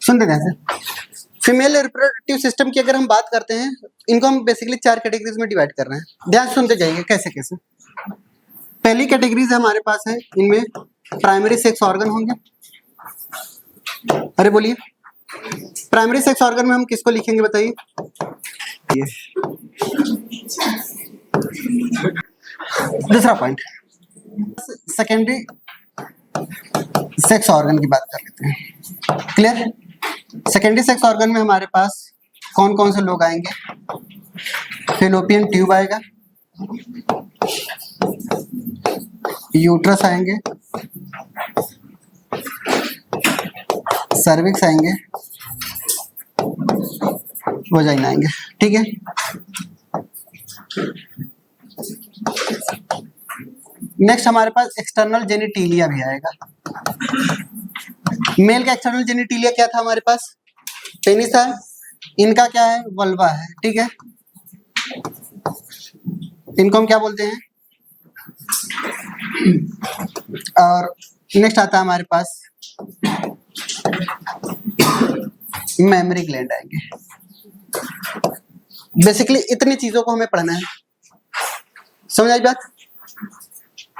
सुनते ध्यान से, फीमेल रिप्रोडक्टिव सिस्टम की अगर हम बात करते हैं, इनको हम बेसिकली 4 कैटेगरीज में डिवाइड कर रहे हैं। ध्यान से सुनते जाइए कैसे कैसे। पहली कैटेगरीज हमारे पास है, इनमें प्राइमरी सेक्स ऑर्गन होंगे। अरे बोलिए, प्राइमरी सेक्स ऑर्गन में हम किसको लिखेंगे बताइए? दूसरा पॉइंट, सेकेंडरी सेक्स ऑर्गन की बात कर लेते हैं। क्लियर? सेकेंडरी सेक्स ऑर्गन में हमारे पास कौन कौन से लोग आएंगे? फैलोपियन ट्यूब आएगा, यूट्रस आएंगे, सर्विक्स आएंगे, वजाइना आएंगे। ठीक है, नेक्स्ट हमारे पास एक्सटर्नल जेनिटिलिया भी आएगा। मेल का एक्सटर्नल जेनिटिलिया क्या था हमारे पास? पेनिस है, इनका क्या है? वल्वा है। ठीक है, इनको हम क्या बोलते हैं? और नेक्स्ट आता है हमारे पास मेमोरी ग्लैंड आएंगे। बेसिकली इतनी चीजों को हमें पढ़ना है, समझ आई बात?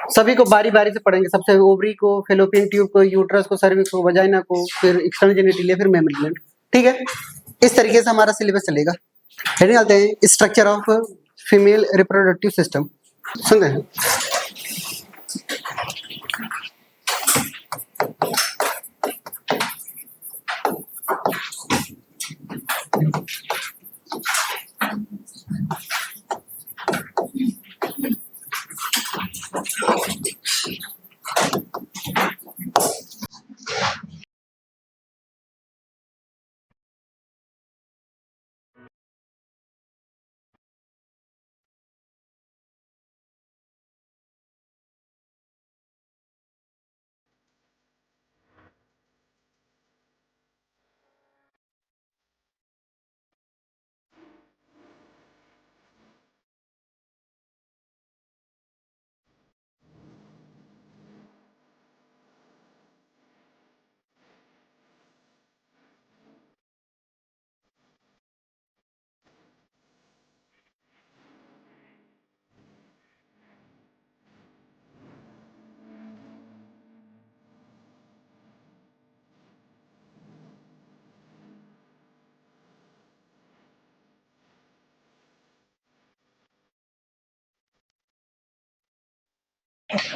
सभी को बारी बारी से पढ़ेंगे, सबसे ओवरी को, फैलोपियन ट्यूब को, यूट्रस को, सर्विक्स को, वजाइना को, फिर एक्सटर्नल जेनिटिलिया, फिर मेमोरी ग्लैंड। ठीक है, इस तरीके से हमारा सिलेबस चलेगा। हेडिंग आते हैं structure of female reproductive system. सुन रहे हैं?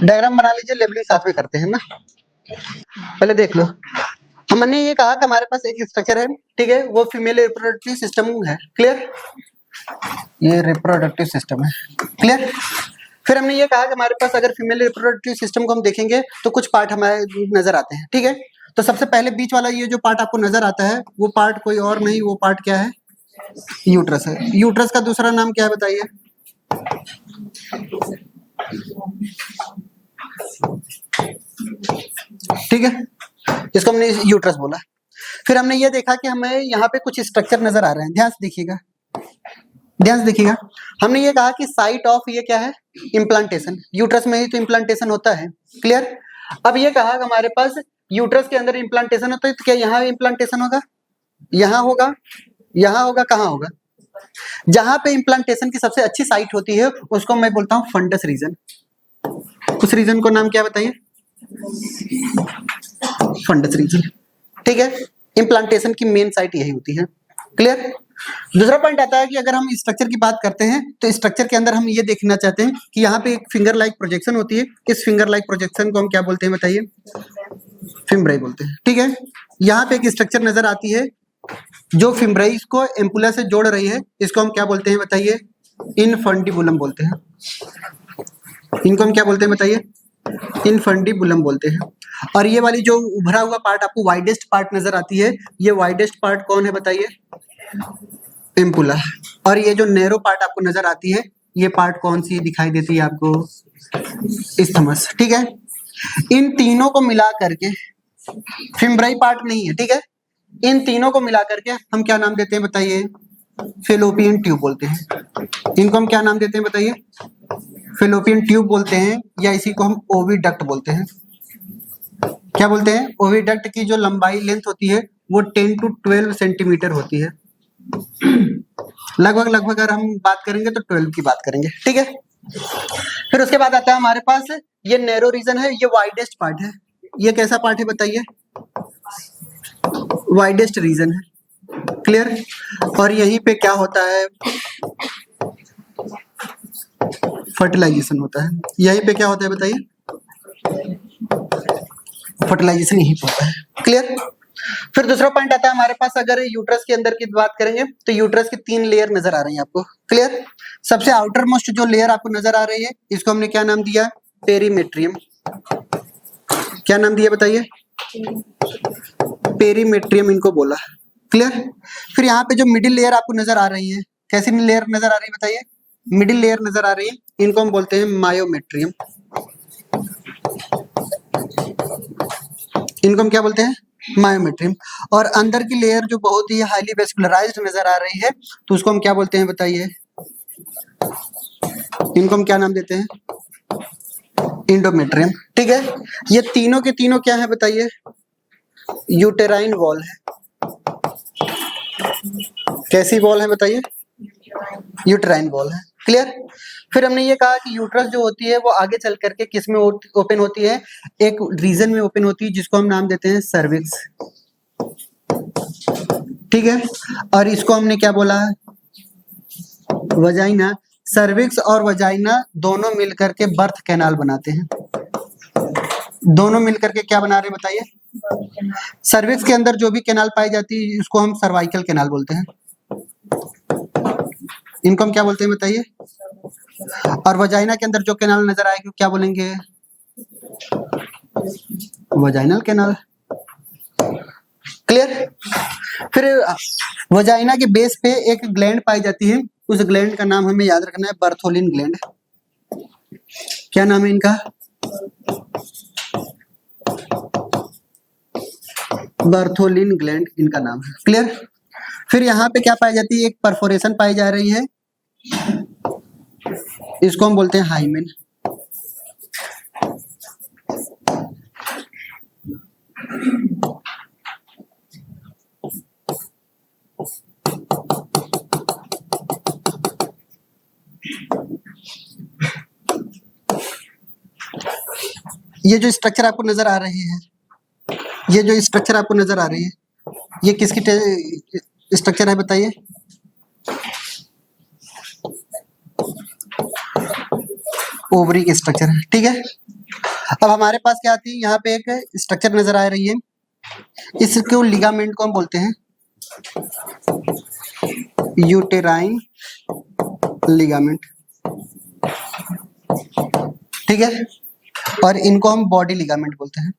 डायग्राम बना लीजिए, लेबलिंग साथ में करते हैं ना। पहले देख लो, हमने ये कहा कि हमारे पास एक स्ट्रक्चर है, ठीक है, वो फीमेल रिप्रोडक्टिव सिस्टम है। क्लियर? ये रिप्रोडक्टिव सिस्टम है। क्लियर? फिर हमने ये कहा कि हमारे पास अगर फीमेल रिप्रोडक्टिव सिस्टम को हम देखेंगे तो कुछ पार्ट हमारे नजर आते हैं। ठीक है, तो सबसे पहले बीच वाला ये जो पार्ट आपको नजर आता है, वो पार्ट कोई और नहीं, वो पार्ट क्या है? यूट्रस है। यूट्रस का दूसरा नाम क्या है बताइए? ठीक है, इसको हमने यूट्रस बोला। फिर हमने ये देखा कि हमें यहाँ पे कुछ स्ट्रक्चर नजर आ रहे हैं। ध्यान से देखिएगा, ध्यान से देखिएगा। हमने ये कहा कि साइट ऑफ ये क्या है? इम्प्लांटेशन। यूट्रस में ही तो इम्प्लांटेशन होता है। क्लियर? अब ये कहा कि हमारे पास यूट्रस के अंदर इम्प्लांटेशन होता है, तो क्या यहाँ इम्प्लांटेशन होगा? यहाँ होगा, यहाँ होगा, कहाँ होगा? जहां पे इम्प्लांटेशन की सबसे अच्छी साइट होती है उसको मैं बोलता हूँ फंडस रीजन। उस रीजन को नाम क्या बताइए? Fundus region. ठीक है, इम्प्लांटेशन की मेन साइट यही होती है। क्लियर? दूसरा पॉइंट आता है कि अगर हम स्ट्रक्चर की बात करते हैं तो स्ट्रक्चर के अंदर हम ये देखना चाहते हैं कि यहाँ पे एक फिंगर लाइक प्रोजेक्शन होती है। इस फिंगर लाइक प्रोजेक्शन को हम क्या बोलते हैं बताइए? फिम्ब्राई बोलते हैं। ठीक है, यहाँ पे एक स्ट्रक्चर नजर आती है जो फिम्ब्राई को एम्पुला से जोड़ रही है, इसको हम क्या बोलते हैं बताइए? इनफंडिबुलम बोलते हैं। इनको हम क्या बोलते हैं बताइए? इनफंडिबुलम बोलते हैं। और ये वाली जो उभरा हुआ पार्ट आपको वाइडेस्ट पार्ट नजर आती है, ये वाइडेस्ट पार्ट कौन है बताइए? एम्पुला। और ये जो नैरो पार्ट आपको नजर आती है, ये पार्ट कौन सी दिखाई देती है आपको, इस्थमस, ठीक है। इन तीनों को मिला करके, फिम्ब्राई पार्ट नहीं है, ठीक है। इन तीनों को मिला करके हम क्या नाम देते हैं बताइए, फेलोपियन ट्यूब बोलते हैं। इनको हम क्या नाम देते हैं बताइए, फेलोपियन ट्यूब बोलते हैं, या इसी को हम ओविडक्ट बोलते हैं। क्या बोलते हैं, ओविडक्ट की जो लंबाई लेंथ होती है वो 10 to 12 सेंटीमीटर होती है। लगभग अगर हम बात करेंगे तो 12 की बात करेंगे, ठीक है। फिर उसके बाद आता है हमारे पास ये नैरो रीजन है, ये वाइडेस्ट पार्ट है। ये कैसा पार्ट है बताइए, वाइडेस्ट रीजन है, क्लियर। और यहीं पे क्या होता है, फर्टिलाइजेशन होता है। यहीं पे क्या होता है बताइए, फर्टिलाइजेशन यहीं पे होता है, क्लियर। फिर दूसरा पॉइंट आता है हमारे पास, अगर यूट्रस के अंदर की बात करेंगे तो यूट्रस की 3 लेयर नजर आ रही है आपको, क्लियर। सबसे आउटर मोस्ट जो लेयर आपको नजर आ रही है, इसको हमने क्या नाम दिया, पेरीमेट्रियम। क्या नाम दिया बताइए, पेरीमेट्रियम इनको बोला, क्लियर। फिर यहाँ पे जो मिडिल लेयर आपको नजर आ रही है, कैसी लेयर नजर आ रही है बताइए, मिडिल लेयर नजर आ रही है, इनको हम बोलते हैं मायोमेट्रियम। इनको हम क्या बोलते हैं, मायोमेट्रियम। और अंदर की लेयर जो बहुत ही हाईली वेस्कुलराइज्ड नजर आ रही है, तो उसको हम क्या बोलते हैं बताइए, इनको हम क्या नाम देते हैं, इंडोमेट्रियम, ठीक है। ये तीनों के तीनों क्या है बताइए, यूटेराइन वॉल है। कैसी वॉल है बताइए, यूटेराइन वॉल है, क्लियर। फिर हमने ये कहा कि यूट्रस जो होती है वो आगे चल करके किस में ओपन होती है, एक रीजन में ओपन होती है जिसको हम नाम देते हैं सर्विक्स, ठीक है। और इसको हमने क्या बोला, वजाइना। सर्विक्स और वजाइना दोनों मिलकर के बर्थ कैनाल बनाते हैं। दोनों मिलकर के क्या बना रहे बताइए, सर्विक्स के अंदर जो भी कैनाल पाई जाती है उसको हम सर्वाइकल कैनाल बोलते हैं। इनको हम क्या बोलते हैं बताइए, और वजाइना के अंदर जो कैनाल नजर आएगी क्या बोलेंगे, वजाइनल कैनाल, क्लियर। फिर वजाइना के बेस पे एक ग्लैंड पाई जाती है, उस ग्लैंड का नाम हमें याद रखना है, बर्थोलिन ग्लैंड। क्या नाम है इनका, बर्थोलिन ग्लैंड इनका नाम है, क्लियर। फिर यहाँ पे क्या पाई जाती है, एक परफोरेशन पाई जा रही है, इसको हम बोलते हैं हाइमेन। ये जो स्ट्रक्चर आपको नजर आ रही है, ये जो स्ट्रक्चर आपको नजर आ रही है, ये किसकी स्ट्रक्चर है बताइए, ओवरी की स्ट्रक्चर है, ठीक है। अब हमारे पास क्या आती है, यहाँ पे एक स्ट्रक्चर नजर आ रही है, इसको लिगामेंट को हम बोलते हैं यूटेराइन लिगामेंट, ठीक है। और इनको हम बॉडी लिगामेंट बोलते हैं।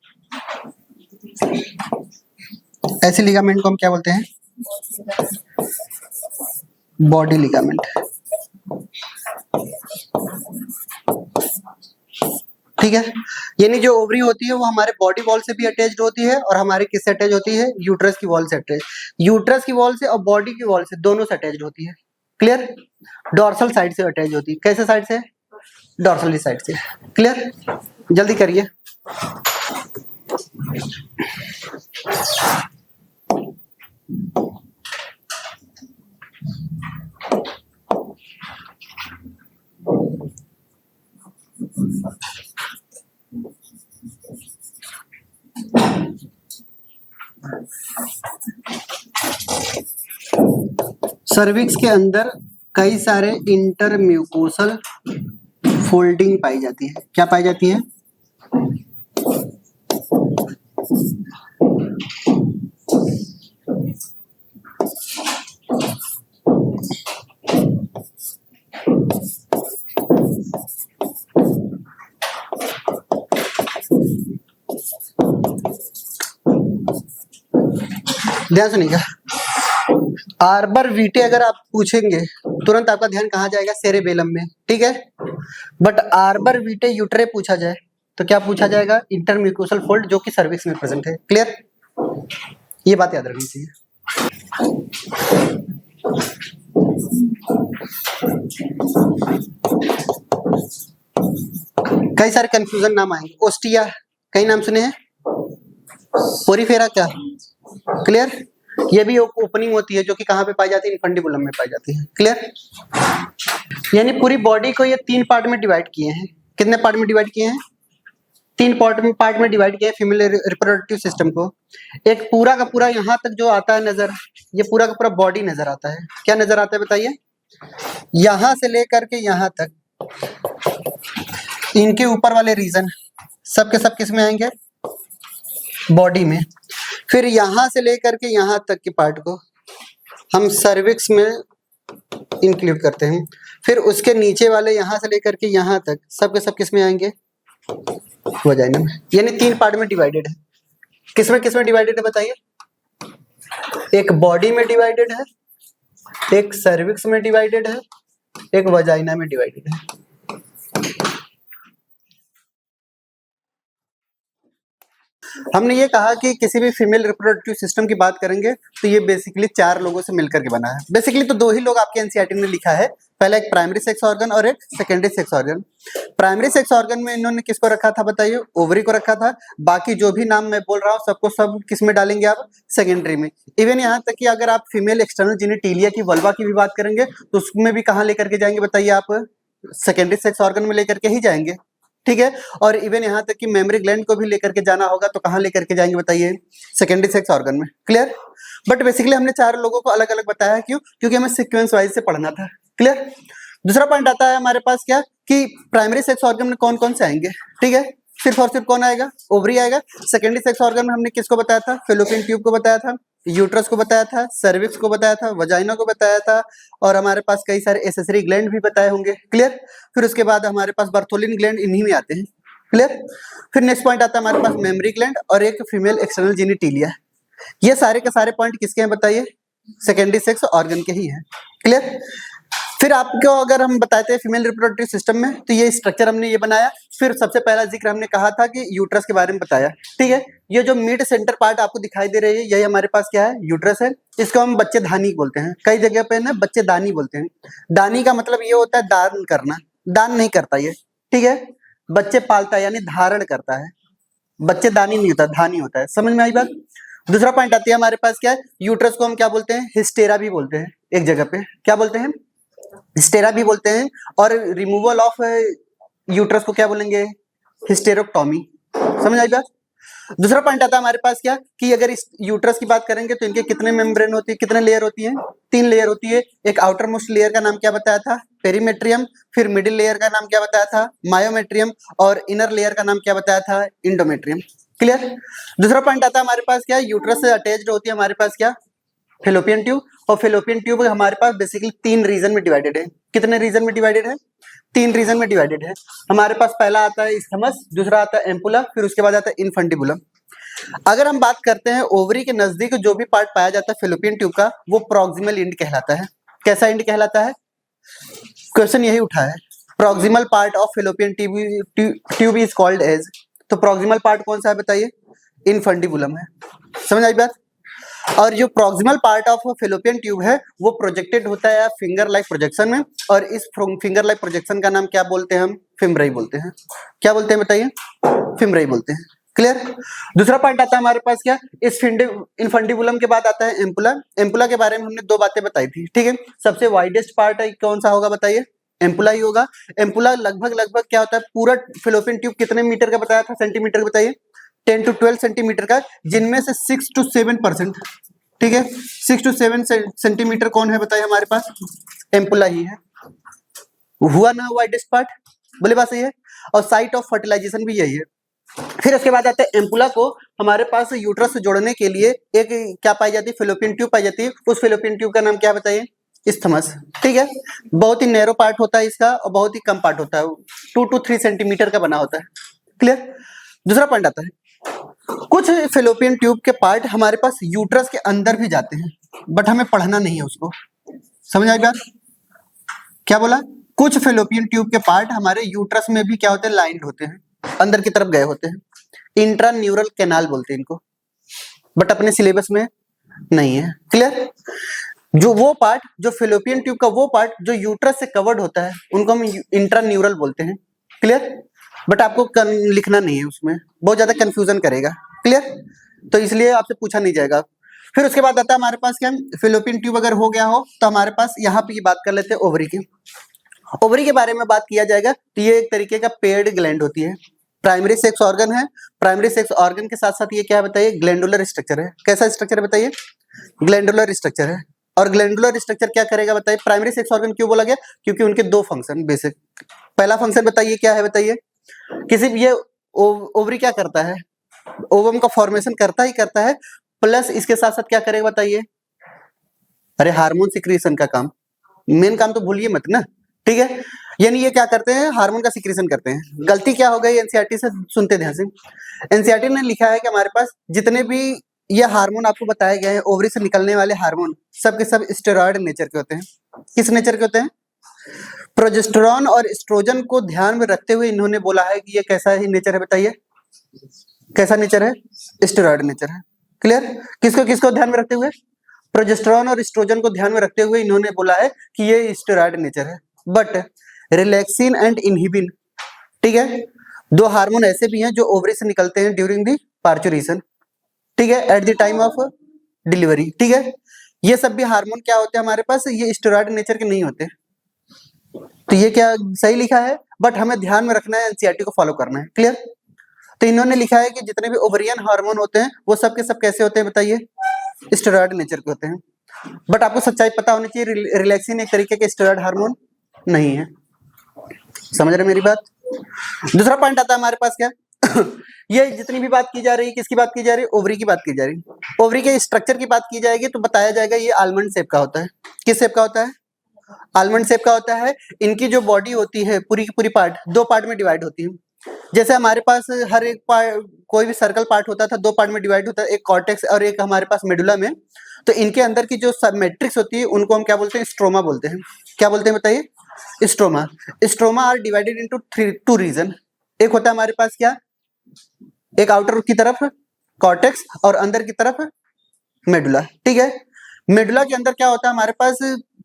ऐसे लिगामेंट को हम क्या बोलते हैं, बॉडी लिगामेंट, ठीक है। यानी जो ओवरी होती है वो हमारे बॉडी वॉल से भी अटैच्ड होती है, और हमारे किससे अटैच होती है, यूट्रस की वॉल से अटैच, यूट्रस की वॉल से और बॉडी की वॉल से दोनों से अटैच्ड होती है, क्लियर। डॉर्सल साइड से अटैच होती है, कैसे साइड से, डॉर्सल साइड से, क्लियर। जल्दी करिए। सर्विक्स के अंदर कई सारे इंटरम्यूकोसल फोल्डिंग पाई जाती है। क्या पाई जाती है, ध्यान सुनिएगा। आर्बर वीटे अगर आप पूछेंगे तुरंत आपका ध्यान कहाँ जाएगा, सेरेबेलम में, ठीक है। बट आर्बर वीटे यूट्रे पूछा जाए तो क्या पूछा जाएगा, इंटरम्यूकोसल फोल्ड, जो कि सर्विक्स में प्रेजेंट है। क्लियर, ये बात याद रखनी चाहिए। कई सारे कंफ्यूजन नाम आएंगे, ओस्टिया कई नाम सुने हैं, पोरीफेरा क्या, क्लियर, ये भी ओपनिंग होती है जो कि कहाँ पे पाई जाती है, इनफंडिबुलम में पाई जाती है। क्लियर, यानी पूरी बॉडी को ये 3 पार्ट में डिवाइड किए हैं। कितने पार्ट में डिवाइड किए हैं, 3 पार्ट में डिवाइड किया है फीमेल रिप्रोडक्टिव सिस्टम को। एक पूरा का पूरा यहाँ तक जो आता है नजर, ये पूरा का पूरा बॉडी नजर आता है। क्या नजर आता है बताइए, यहां से लेकर के यहां तक, इनके ऊपर वाले रीजन सब के सब किस में आएंगे, बॉडी में। फिर यहां से लेकर के यहां तक के पार्ट को हम सर्विक्स में इंक्लूड करते हैं। फिर उसके नीचे वाले यहां से लेकर के यहां तक सब के सब किस में आएंगे, वजाइना में। यानी 3 पार्ट में डिवाइडेड है। किसमें किसमें डिवाइडेड है बताइए, एक बॉडी में डिवाइडेड है, एक सर्विक्स में डिवाइडेड है, एक वजाइना में डिवाइडेड है। हमने ये कहा कि किसी भी फीमेल रिप्रोडक्टिव सिस्टम की बात करेंगे तो ये बेसिकली 4 लोगों से मिलकर के बना है। बेसिकली तो 2 ही लोग आपके एनसीईआरटी में लिखा है, पहला एक प्राइमरी सेक्स ऑर्गन और एक secondary sex organ. Primary sex organ में इन्होंने किसको रखा था बताइए, ओवरी को रखा था। बाकी जो भी नाम मैं बोल रहा हूँ सबको सब किस में डालेंगे आप, सेकेंडरी में। इवन यहाँ तक कि अगर आप फीमेल एक्सटर्नल जेनिटेलिया की वल्वा की भी बात करेंगे तो उसमें भी कहाँ लेकर के जाएंगे बताइए आप, सेकेंडरी सेक्स ऑर्गन में लेकर के ही जाएंगे, ठीक है। और इवन यहाँ तक कि मेमोरी ग्लैंड को भी लेकर के जाना होगा तो कहाँ लेकर के जाएंगे बताइए, सेकेंडरी सेक्स ऑर्गन में। क्लियर, बट बेसिकली हमने 4 लोगों को अलग अलग बताया है, क्यों, क्योंकि हमें सीक्वेंस वाइज से पढ़ना था। क्लियर, दूसरा पॉइंट आता है हमारे पास क्या, कि प्राइमरी सेक्स ऑर्गन में कौन कौन से आएंगे, ठीक है। सिर्फ और सिर्फ कौन आएगा, ओवरी आएगा। सेकेंडरी सेक्स ऑर्गन में हमने किसको बताया था, फेलोपियन ट्यूब को बताया था, यूट्रस को बताया था, सर्विक्स को बताया था, वजाइना को बताया था, और हमारे पास कई सारे एसेसरी ग्लैंड भी बताए होंगे। क्लियर, फिर उसके बाद हमारे पास बर्थोलिन ग्लैंड इन्हीं में आते हैं। क्लियर, फिर नेक्स्ट पॉइंट आता है हमारे पास मेमोरी ग्लैंड और एक फीमेल एक्सटर्नल जेनिटेलिया। ये सारे के सारे पॉइंट किसके हैं बताइए, सेकेंडरी सेक्स ऑर्गन के ही हैं। क्लियर, फिर आपको अगर हम बताते हैं फीमेल रिप्रोडक्टिव सिस्टम में तो ये स्ट्रक्चर हमने ये बनाया। फिर सबसे पहला जिक्र हमने कहा था कि यूट्रस के बारे में बताया, ठीक है। ये जो मिड सेंटर पार्ट आपको दिखाई दे रही है यही हमारे पास क्या है, यूट्रस है। इसको हम बच्चे दानी बोलते हैं, कई जगह पे ना बच्चे दानी बोलते हैं। दानी का मतलब ये होता है दान करना, दान नहीं करता ये, ठीक है। बच्चे पालता है यानी धारण करता है, बच्चे दानी नहीं होता, धानी होता है। समझ में आई बात। दूसरा पॉइंट आती है हमारे पास क्या है, यूट्रस को हम क्या बोलते हैं, हिस्टेरा भी बोलते हैं। एक जगह पे क्या बोलते हैं, हिस्टेरा भी बोलते हैं। और रिमूवल ऑफ यूट्रस को क्या बोलेंगे, हिस्टेरोक्टोमी। समझ आई बात। दूसरा पॉइंट आता है हमारे पास क्या, कि अगर इस यूट्रस की बात करेंगे तो इनके कितने मेम्ब्रेन होती है, कितने लेयर होती है, 3 लेयर होती है। एक आउटर मोस्ट लेयर का नाम क्या बताया था, पेरीमेट्रियम। फिर मिडिल लेयर का नाम क्या बताया था, मायोमेट्रियम। और इनर लेयर का नाम क्या बताया था, इंडोमेट्रियम। क्लियर। दूसरा पॉइंट आता है हमारे पास क्या, यूट्रस से अटैच्ड होती है हमारे पास क्या, फेलोपियन ट्यूब। और फेलोपियन ट्यूब हमारे पास बेसिकली 3 रीजन में डिवाइडेड है। कितने रीजन में डिवाइडेड है, 3 रीजन में डिवाइडेड है। हमारे पास पहला आता है इस्थमस, दूसरा आता है एम्पुला, फिर उसके बाद आता है इनफंडिबुलम। अगर हम बात करते हैं ओवरी के नजदीक जो भी पार्ट पाया जाता है फेलोपियन ट्यूब का, वो प्रॉक्सिमल एंड कहलाता है। कैसा एंड कहलाता है, क्वेश्चन यही उठा है, proximal part of fallopian tube is called as. तो प्रॉक्सिमल पार्ट कौन सा है बताइए, इनफंडिबुलम है। समझ आई बात। और जो proximal part of fallopian tube है वो प्रोजेक्टेड होता है फिंगर लाइक प्रोजेक्शन में, और इस फिंगर लाइक प्रोजेक्शन का नाम क्या बोलते हैं हम, फिमरई बोलते हैं। क्या बोलते हैं बताइए, फिमरई बोलते हैं। क्लियर। दूसरा पॉइंट आता है हमारे पास क्या, इस इनफंडिबुलम के बाद आता है एम्पुला। एम्पुला के बारे में हमने 2 बातें बताई थी, ठीक है। सबसे वाइडेस्ट पार्ट है कौन सा होगा बताइए, एम्पुला ही होगा। एम्पुला लगभग क्या होता है, पूरा फेलोपियन ट्यूब कितने मीटर का बताया था, सेंटीमीटर बताइए, 10 to 12 सेंटीमीटर का, जिनमें से 6 to 7%, ठीक है, 6 to 7 सेंटीमीटर कौन है बताइए हमारे पास, एम्पुला ही है। हुआ ना वाइडेस्ट पार्ट, बोले बात सही है। और साइट ऑफ फर्टिलाइजेशन भी यही है। फिर उसके बाद आता है एम्पुला को हमारे पास यूट्रस से जोड़ने के लिए एक क्या पाई जाती है, फेलोपियन ट्यूब पाई जाती है। उस फेलोपियन ट्यूब का नाम क्या बताइए, इस्थमस। ठीक है, बहुत ही नैरो पार्ट होता है इसका और बहुत ही कम पार्ट होता है, 2 to 3 सेंटीमीटर का बना होता है। क्लियर। दूसरा पॉइंट आता है, कुछ फेलोपियन ट्यूब के पार्ट हमारे पास यूट्रस के अंदर भी जाते हैं, बट हमें पढ़ना नहीं है उसको। समझ आई बात। क्या बोला? कुछ फेलोपियन ट्यूब के पार्ट हमारे यूट्रस में भी क्या होते हैं, लाइंड होते हैं, अंदर की तरफ गए होते हैं। इंट्रान्यूरल कैनाल बोलते हैं इनको, बट अपने सिलेबस में नहीं है। क्लियर? जो वो पार्ट, जो फेलोपियन ट्यूब का वो पार्ट जो यूट्रस से कवर्ड होता है, उनको हम इंट्रान्यूरल बोलते हैं। क्लियर? बट आपको लिखना नहीं है, उसमें बहुत ज्यादा कंफ्यूजन करेगा। क्लियर? तो इसलिए आपसे पूछा नहीं जाएगा। फिर उसके बाद आता है हमारे पास क्या, फेलोपियन ट्यूब अगर हो गया हो तो हमारे पास यहाँ पे ये बात कर लेते हैं ओवरी की। ओवरी के बारे में बात किया जाएगा तो ये एक तरीके का पेयर्ड ग्लैंड होती है, प्राइमरी सेक्स ऑर्गन है। प्राइमरी सेक्स ऑर्गन के साथ साथ ये क्या है बताइए, ग्लैंडुलर स्ट्रक्चर है। कैसा स्ट्रक्चर है बताइए? ग्लैंडुलर स्ट्रक्चर है। और ग्लैंडुलर स्ट्रक्चर क्या करेगा बताइए? प्राइमरी सेक्स ऑर्गन क्यों बोला गया? क्योंकि उनके दो फंक्शन बेसिक। पहला फंक्शन बताइए क्या है, बताइए? किसी भी ये ओवरी क्या करता है, ओवम का फॉर्मेशन करता ही करता है, प्लस इसके साथ साथ क्या करेगा बताइए? अरे हार्मोन सिक्रीशन का काम, मेन काम तो भूलिए मत ना। ठीक है, यानी ये क्या करते हैं, हार्मोन का सिक्रीशन करते हैं। गलती क्या हो गई एनसीईआरटी से, सुनते ध्यान से। एनसीईआरटी ने लिखा है कि हमारे पास जितने भी ये हार्मोन आपको बताए गए हैं, ओवरी से निकलने वाले हार्मोन, सब के सब स्टेरॉयड नेचर के होते हैं। किस नेचर के होते हैं? प्रोजेस्टेरॉन और एस्ट्रोजन को ध्यान में रखते हुए इन्होंने बोला है कि ये कैसा ही नेचर है बताइए? कैसा नेचर है? स्टेरॉयड नेचर है। क्लियर? किसको किसको ध्यान में रखते हुए? प्रोजेस्टेरॉन और एस्ट्रोजन को ध्यान में रखते हुए इन्होंने बोला है कि ये स्टेरॉयड नेचर है। बट रिलैक्सिन एंड इनहिबिन, ठीक है, दो हार्मोन ऐसे भी हैं जो ओवरी से निकलते हैं ड्यूरिंग द पार्चुरेशन, ठीक है, at the time of delivery. ठीक है, ये सब भी हार्मोन क्या होते हैं हमारे पास, ये स्टेरॉयड नेचर के नहीं होते। तो ये क्या सही लिखा है, बट हमें ध्यान में रखना है, एनसीईआरटी को फॉलो करना है। क्लियर? तो इन्होंने लिखा है कि जितने भी ओवरियन हार्मोन होते हैं वो सब के सब कैसे होते हैं बताइए? स्टेरॉयड नेचर के होते हैं। बट आपको सच्चाई पता होनी चाहिए, रिलैक्सिन एक तरीके के स्टेरॉयड हार्मोन नहीं है। समझ रहे मेरी बात? दूसरा पॉइंट आता है हमारे पास क्या ये जितनी भी बात की जा रही है, किसकी बात की जा रही है? ओवरी की बात की जा रही है। ओवरी के स्ट्रक्चर की बात की जाएगी तो बताया जाएगा ये आलमंड शेप का होता है। किस शेप का होता है? आलमंड शेप का होता है। इनकी जो बॉडी होती है पूरी की पूरी पार्ट दो पार्ट में डिवाइड होती है। जैसे हमारे पास हर एक पार्ट, कोई भी सर्कल पार्ट होता था, दो पार्ट में डिवाइड होता है, एक कॉर्टेक्स और एक हमारे पास मेडुला में। तो इनके अंदर की जो सब मैट्रिक्स होती है उनको हम क्या बोलते हैं? स्ट्रोमा बोलते हैं। क्या बोलते हैं बताइए? Stroma. Stroma are divided into two region. एक होता है हमारे पास क्या, एक आउटर की तरफ कॉर्टेक्स और अंदर की तरफ मेडुला। ठीक है, मेडुला के अंदर क्या होता है हमारे पास,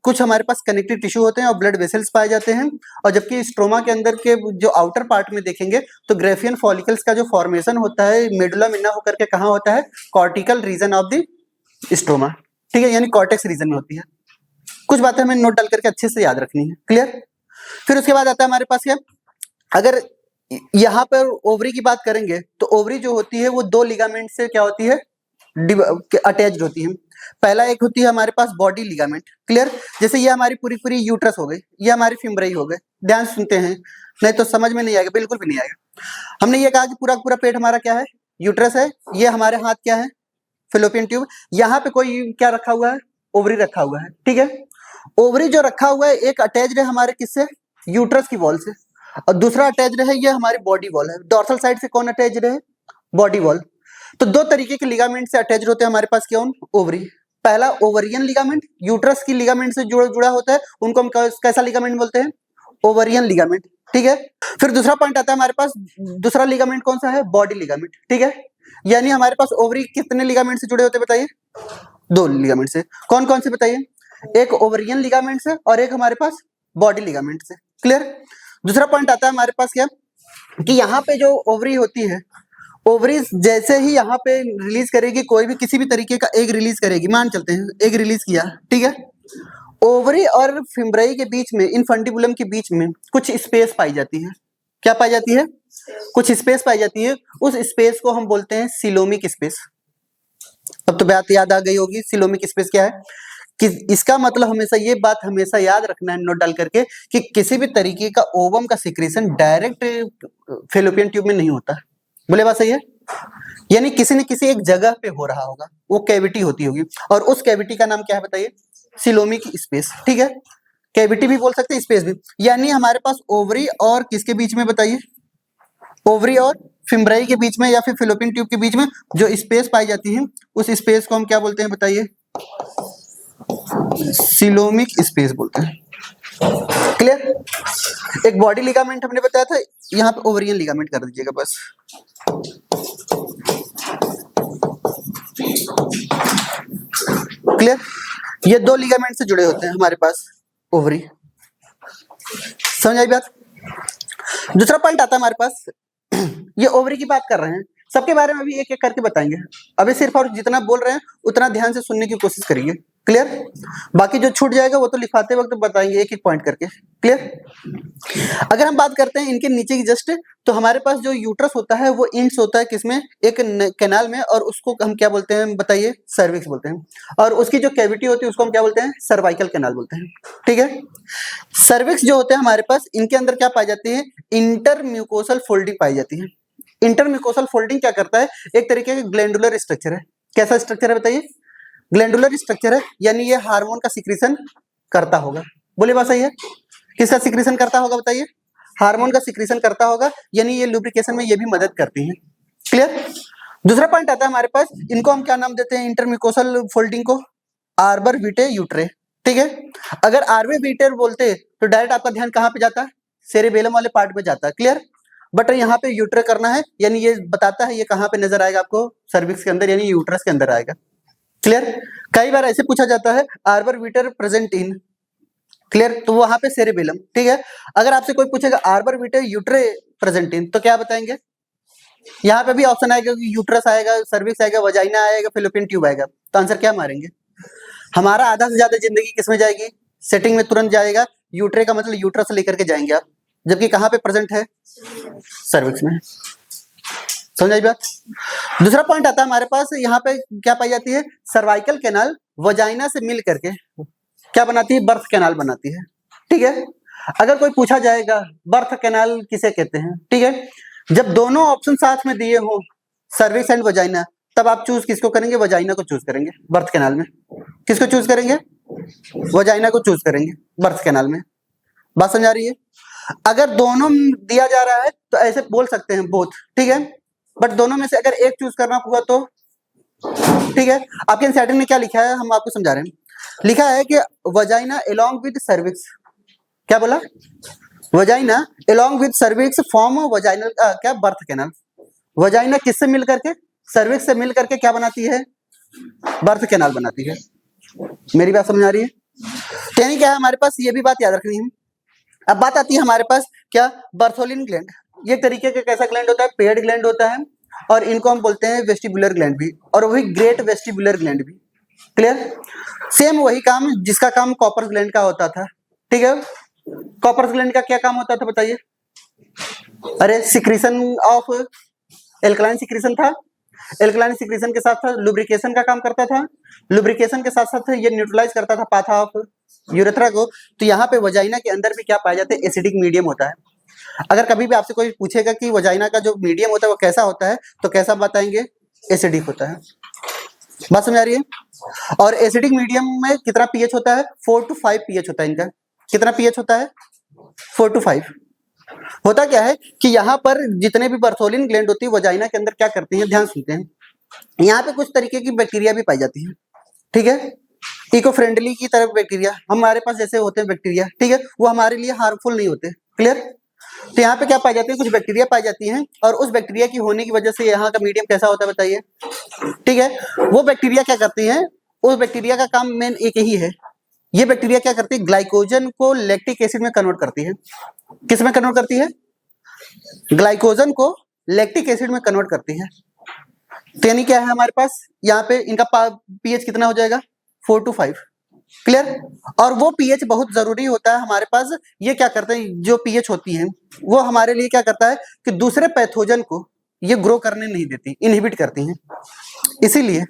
कुछ हमारे पास कनेक्टिव टिश्यू होते हैं और ब्लड वेसल्स पाए जाते हैं। और जबकि स्ट्रोमा के अंदर के जो आउटर पार्ट में देखेंगे तो ग्रेफियन फॉलिकल्स का जो फॉर्मेशन होता है मेडुला मिना होकर के कहाँ होता है? Cortical region of the stroma. ठीक है, यानी कॉर्टेक्स रीजन में होती है। कुछ बातें हमें नोट डाल करके अच्छे से याद रखनी है। क्लियर? फिर उसके बाद आता है हमारे पास क्या, अगर यहाँ पर ओवरी की बात करेंगे तो ओवरी जो होती है वो दो लिगामेंट से क्या होती है? अटैच्ड होती है। पहला एक होती है हमारे पास बॉडी लिगामेंट। क्लियर? जैसे ये हमारी पूरी पूरी यूट्रस हो गई, ये हमारी फिम्बराई हो गए। ध्यान सुनते हैं, नहीं तो समझ में नहीं आएगा, बिल्कुल भी नहीं आएगा। हमने ये कहा कि पूरा पूरा पेट हमारा क्या है? यूट्रस है। ये हमारे हाथ क्या है? Fallopian tube. यहाँ पे कोई क्या रखा हुआ है? ओवरी रखा हुआ है। ठीक है, ओवरी जो रखा हुआ है एक अटैच्ड है हमारे किससे? यूट्रस की वॉल से, और दूसरा अटैच्ड है ये हमारी बॉडी वॉल है। डॉर्सल साइड से कौन अटैच्ड है? Body wall. तो दो तरीके के लिगामेंट से अटैच्ड होते हैं हमारे पास कौन? ओवरी। पहला ओवरियन लिगामेंट, यूट्रस की लिगामेंट से जुड़ा होता है, उनको हम कैसा लिगामेंट बोलते हैं? Ovarian ligament. ठीक है, फिर दूसरा पॉइंट आता है हमारे पास, दूसरा लिगामेंट कौन सा है? Body ligament. ठीक है, यानी हमारे पास ओवरी कितने लिगामेंट से जुड़े होते हैं बताइए? दो लिगामेंट से। कौन कौन से बताइए? एक ओवरियन लिगामेंट से और एक हमारे पास बॉडी लिगामेंट से। क्लियर? दूसरा पॉइंट आता है हमारे पास क्या, कि यहाँ पे जो ओवरी होती है, ओवरी जैसे ही यहाँ पे रिलीज करेगी, कोई भी किसी भी तरीके का एग रिलीज करेगी, मान चलते हैं एग रिलीज किया, ठीक है, ओवरी और फिम्बराई के बीच में, इनफंडिबुलम के बीच में कुछ स्पेस पाई जाती है। क्या पाई जाती है? कुछ स्पेस पाई जाती है। उस स्पेस को हम बोलते हैं सिलोमिक स्पेस। अब तो बात याद आ गई होगी सिलोमिक स्पेस क्या है। कि इसका मतलब हमेशा ये बात हमेशा याद रखना है नोट डाल करके, कि किसी भी तरीके का ओवम का सिक्रेशन डायरेक्ट फेलोपियन ट्यूब में नहीं होता। बोले बात सही है? यानी किसी न किसी एक जगह पे हो रहा होगा, वो कैविटी होती होगी, और उस कैविटी का नाम क्या है बताइए? Coelomic space. ठीक है, कैविटी भी बोल सकते हैं, स्पेस भी। यानी हमारे पास ओवरी और किसके बीच में बताइए? ओवरी और फिम्बराई के बीच में या फिर फेलोपियन ट्यूब के बीच में जो स्पेस पाई जाती है, उस स्पेस को हम क्या बोलते हैं बताइए? सिलोमिक स्पेस बोलते हैं। क्लियर। एक बॉडी लिगामेंट हमने बताया था, यहाँ पे ओवरियन लिगामेंट कर दीजिएगा बस। क्लियर। ये दो लिगामेंट से जुड़े होते हैं हमारे पास ओवरी। समझ आई बात। दूसरा पॉइंट आता है हमारे पास, ये ओवरी की बात कर रहे हैं, सबके बारे में भी एक एक करके बताएंगे। अभी सिर्फ और जितना बोल रहे हैं उतना ध्यान से सुनने की कोशिश करिए। क्लियर। बाकी जो छूट जाएगा वो तो लिखाते वक्त बताएंगे एक एक पॉइंट करके। क्लियर। अगर हम बात करते हैं इनके नीचे की जस्ट, तो हमारे पास जो यूट्रस होता है वो इंट्स होता है किसमें, एक कैनाल में, और उसको हम क्या बोलते हैं बताइए, सर्विक्स बोलते हैं। और उसकी जो कैविटी होती है उसको हम क्या बोलते हैं, सर्वाइकल कैनाल बोलते हैं। ठीक है। सर्विक्स जो होते हैं हमारे पास, इनके अंदर क्या पाई जाती है, इंटरम्यूकोसल फोल्डिंग पाई जाती है। इंटरम्यूकोसल फोल्डिंग क्या करता है, एक तरीके का ग्लैंडुलर स्ट्रक्चर है। कैसा स्ट्रक्चर है बताइए, ग्लैंडुलर स्ट्रक्चर है, यानी ये हार्मोन का सिक्रीशन करता होगा। बोलिए बात सही है। किसका सिक्रीशन करता होगा बताइए, हार्मोन का सिक्रीशन करता होगा, यानी ये लुब्रिकेशन में ये भी मदद करती है। क्लियर। दूसरा पॉइंट आता है हमारे पास, इनको हम क्या नाम देते हैं, इंटरम्यूकोसल फोल्डिंग को आर्बर वीटे यूट्रे। ठीक है। अगर आर्बर वीटे बोलते तो डायरेक्ट आपका ध्यान कहाँ पे जाता है, सेरेबेलम वाले पार्ट में जाता है। क्लियर। बट यहाँ पे यूट्रे करना है, यानी ये बताता है ये कहाँ पे नजर आएगा आपको, सर्विक्स के अंदर, यानी यूट्रस के अंदर आएगा। क्लियर। कई बार ऐसे पूछा जाता है आर्बर वीटर प्रेजेंट इन, क्लियर, तो वहां पे सेरेबेलम। ठीक है। अगर आपसे कोई पूछेगा आर्बर वीटर यूट्रे प्रेजेंट इन, तो क्या बताएंगे, यहाँ पे भी ऑप्शन आएगा कि यूट्रस आएगा, सर्विक्स आएगा, वजाइना आएगा, फिलोपियन ट्यूब आएगा। तो आंसर क्या मारेंगे, हमारा आधा से ज्यादा जिंदगी किसमें जाएगी, सेटिंग में तुरंत जाएगा। यूट्रे का मतलब यूट्रस लेकर के जाएंगे आप, जबकि कहाँ पे प्रेजेंट है, सर्विक्स में। समझ आई बात। दूसरा पॉइंट आता है हमारे पास, यहाँ पे क्या पाई जाती है, सर्वाइकल कैनाल वजाइना से मिल करके क्या बनाती है, बर्थ कैनाल बनाती है। ठीक है। अगर कोई पूछा जाएगा बर्थ कैनाल किसे कहते हैं, ठीक है, जब दोनों ऑप्शन साथ में दिए हो, सर्विक्स एंड वजाइना, तब आप चूज किसको करेंगे, वजाइना को चूज करेंगे बर्थ कैनाल में। किसको चूज करेंगे, वजाइना को चूज करेंगे बर्थ कैनाल में। बात समझ आ रही है। अगर दोनों दिया जा रहा है तो ऐसे बोल सकते हैं बोथ, ठीक है, बट दोनों में से अगर एक चूज करना होगा तो, ठीक है। आपके एनसीईआरटी में क्या लिखा है, हम आपको समझा रहे हैं। लिखा है कि वजाइना अलोंग विद सर्विक्स, क्या बोला, vagina along with cervix form vaginal क्या, बर्थ कैनाल। वजाइना किससे मिल करके, सर्विक्स से मिल करके क्या बनाती है, बर्थ कैनाल बनाती है। मेरी बात समझ आ रही है। तो यानी क्या है हमारे पास, ये भी बात याद रखनी है। अब बात आती है हमारे पास क्या, बर्थोलिन ग्लैंड। ये तरीके का कैसा ग्लैंड होता है, पेड ग्लैंड होता है, और इनको हम बोलते हैं वेस्टिबुलर ग्लैंड भी, और वही ग्रेट वेस्टिबुलर ग्लैंड भी। क्लियर। सेम वही काम जिसका काम कॉपर्स ग्लैंड का होता था। ठीक है। कॉपर्स ग्लैंड का क्या काम होता था बताइए, अरे सिक्रीशन ऑफ एल्कलाइन सिक्रीशन था, एल्कलाइन सिक्रीशन के साथ साथ लुब्रिकेशन का काम करता था, लुब्रिकेशन के साथ साथ ये न्यूट्रलाइज करता था पाथा ऑफ यूरेथ्रा को। तो यहाँ पे वजाइना के अंदर भी क्या पाया जाता है, एसिडिक मीडियम होता है। अगर कभी भी आपसे कोई पूछेगा कि वजाइना का जो मीडियम होता है वो कैसा होता है, तो कैसा बताएंगे, एसिडिक होता है। बात समझ आ रही है। और एसिडिक मीडियम में कितना पीएच होता है, 4 to 5 पीएच होता है इनका। कितना पीएच होता है, 4 to 5। होता क्या है कि यहाँ पर जितने भी बर्थोलिन ग्लैंड होती है वजाइना के अंदर क्या करती है, ध्यान सुनते हैं, यहाँ पे कुछ तरीके की बैक्टीरिया भी पाई जाती है। ठीक है। इको फ्रेंडली की तरफ बैक्टीरिया, हमारे पास जैसे होते हैं बैक्टीरिया, ठीक है, वो हमारे लिए हार्मफुल नहीं होते। क्लियर। तो यहाँ पे क्या पाई जाती है, कुछ बैक्टीरिया पाई जाती हैं, और उस बैक्टीरिया की होने की वजह से यहाँ का मीडियम कैसा होता है बताइए। ठीक है। वो बैक्टीरिया क्या करती हैं, उस बैक्टीरिया का काम मेन एक ही है, ये बैक्टीरिया क्या करती है, ग्लाइकोजन को लैक्टिक एसिड में कन्वर्ट करती है। किस में कन्वर्ट करती है, ग्लाइकोजन को लैक्टिक एसिड में कन्वर्ट करती है। तो यानी क्या है हमारे पास, यहाँ पे इनका पीएच कितना हो जाएगा, 4 to 5। क्लियर। और वो पीएच बहुत जरूरी होता है हमारे पास। ये क्या करते हैं, जो पीएच होती है वो हमारे लिए क्या करता है कि दूसरे पैथोजन को ये ग्रो करने नहीं देती, इनहिबिट करती हैं। इसीलिए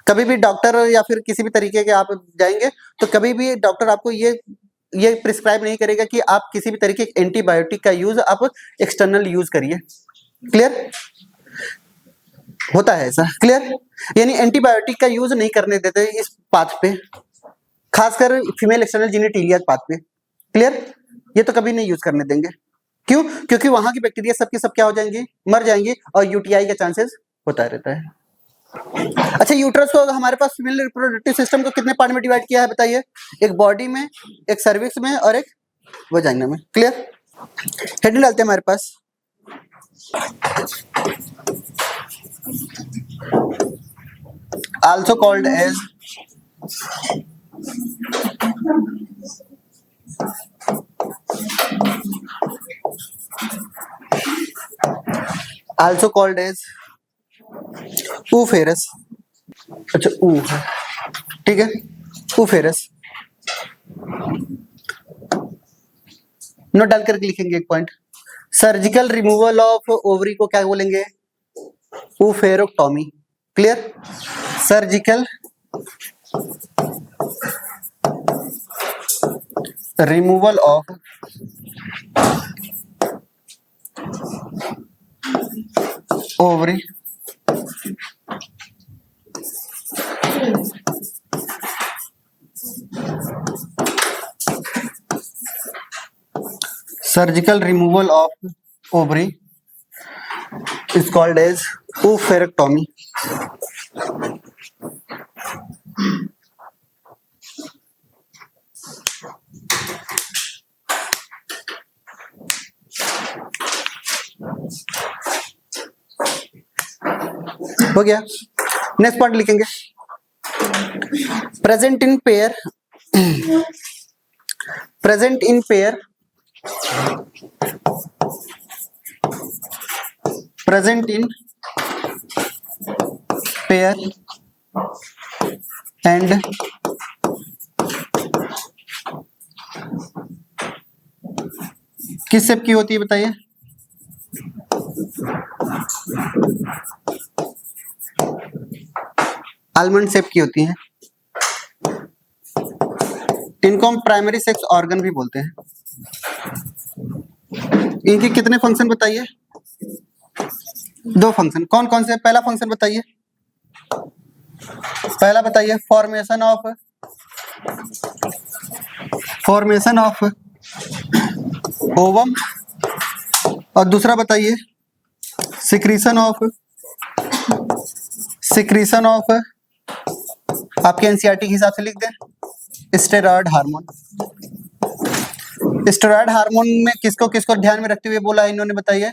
कभी भी डॉक्टर या फिर किसी भी तरीके के आप जाएंगे तो कभी भी डॉक्टर आपको ये प्रिस्क्राइब नहीं करेगा कि आप किसी भी तरीके के एंटीबायोटिक का यूज आप एक्सटर्नल यूज करिए। क्लियर। होता है ऐसा। क्लियर। यानी एंटीबायोटिक का यूज नहीं करने देते इस पाथ पे, खासकर फीमेल एक्सटर्नल जेनिटिलिया पाथ पे। क्लियर। ये तो कभी नहीं यूज करने देंगे। क्यों, क्योंकि वहां की बैक्टीरिया सबके सब क्या हो जाएंगी, मर जाएंगी, और यूटीआई का चांसेस होता रहता है। अच्छा, यूट्रस को हमारे पास फीमेल रिप्रोडक्टिव सिस्टम को कितने पार्ट में डिवाइड किया है बताइए, एक बॉडी में, एक सर्विक्स में, और एक वजाइना में। क्लियर? हेडिंग डालते हैं हमारे पास आल्सो कॉल्ड एज oophorus। अच्छा ऊ है, ठीक है, oophorus। नोट डाल करके लिखेंगे एक point. Surgical removal of ovary को क्या बोलेंगे? oophoroctomy। Clear? Surgical removal of ovary surgical removal of ovary is called as oophorectomy। हो गया। नेक्स्ट पॉइंट लिखेंगे present in pair, present in pair, present in pair and किस shape की होती है बताइए? आलमंड शेप की होती है। इनको हम प्राइमरी सेक्स ऑर्गन भी बोलते हैं। इनके कितने फंक्शन बताइए? दो फंक्शन। कौन कौन से? पहला फंक्शन बताइए, पहला बताइए फॉर्मेशन ऑफ ओवम, और दूसरा बताइए सिक्रीशन ऑफ आपके एनसीईआरटी के हिसाब से लिख दें स्टेरॉयड हार्मोन। स्टेरॉयड हार्मोन में किसको किसको ध्यान में रखते हुए बोला है इन्होंने बताइए?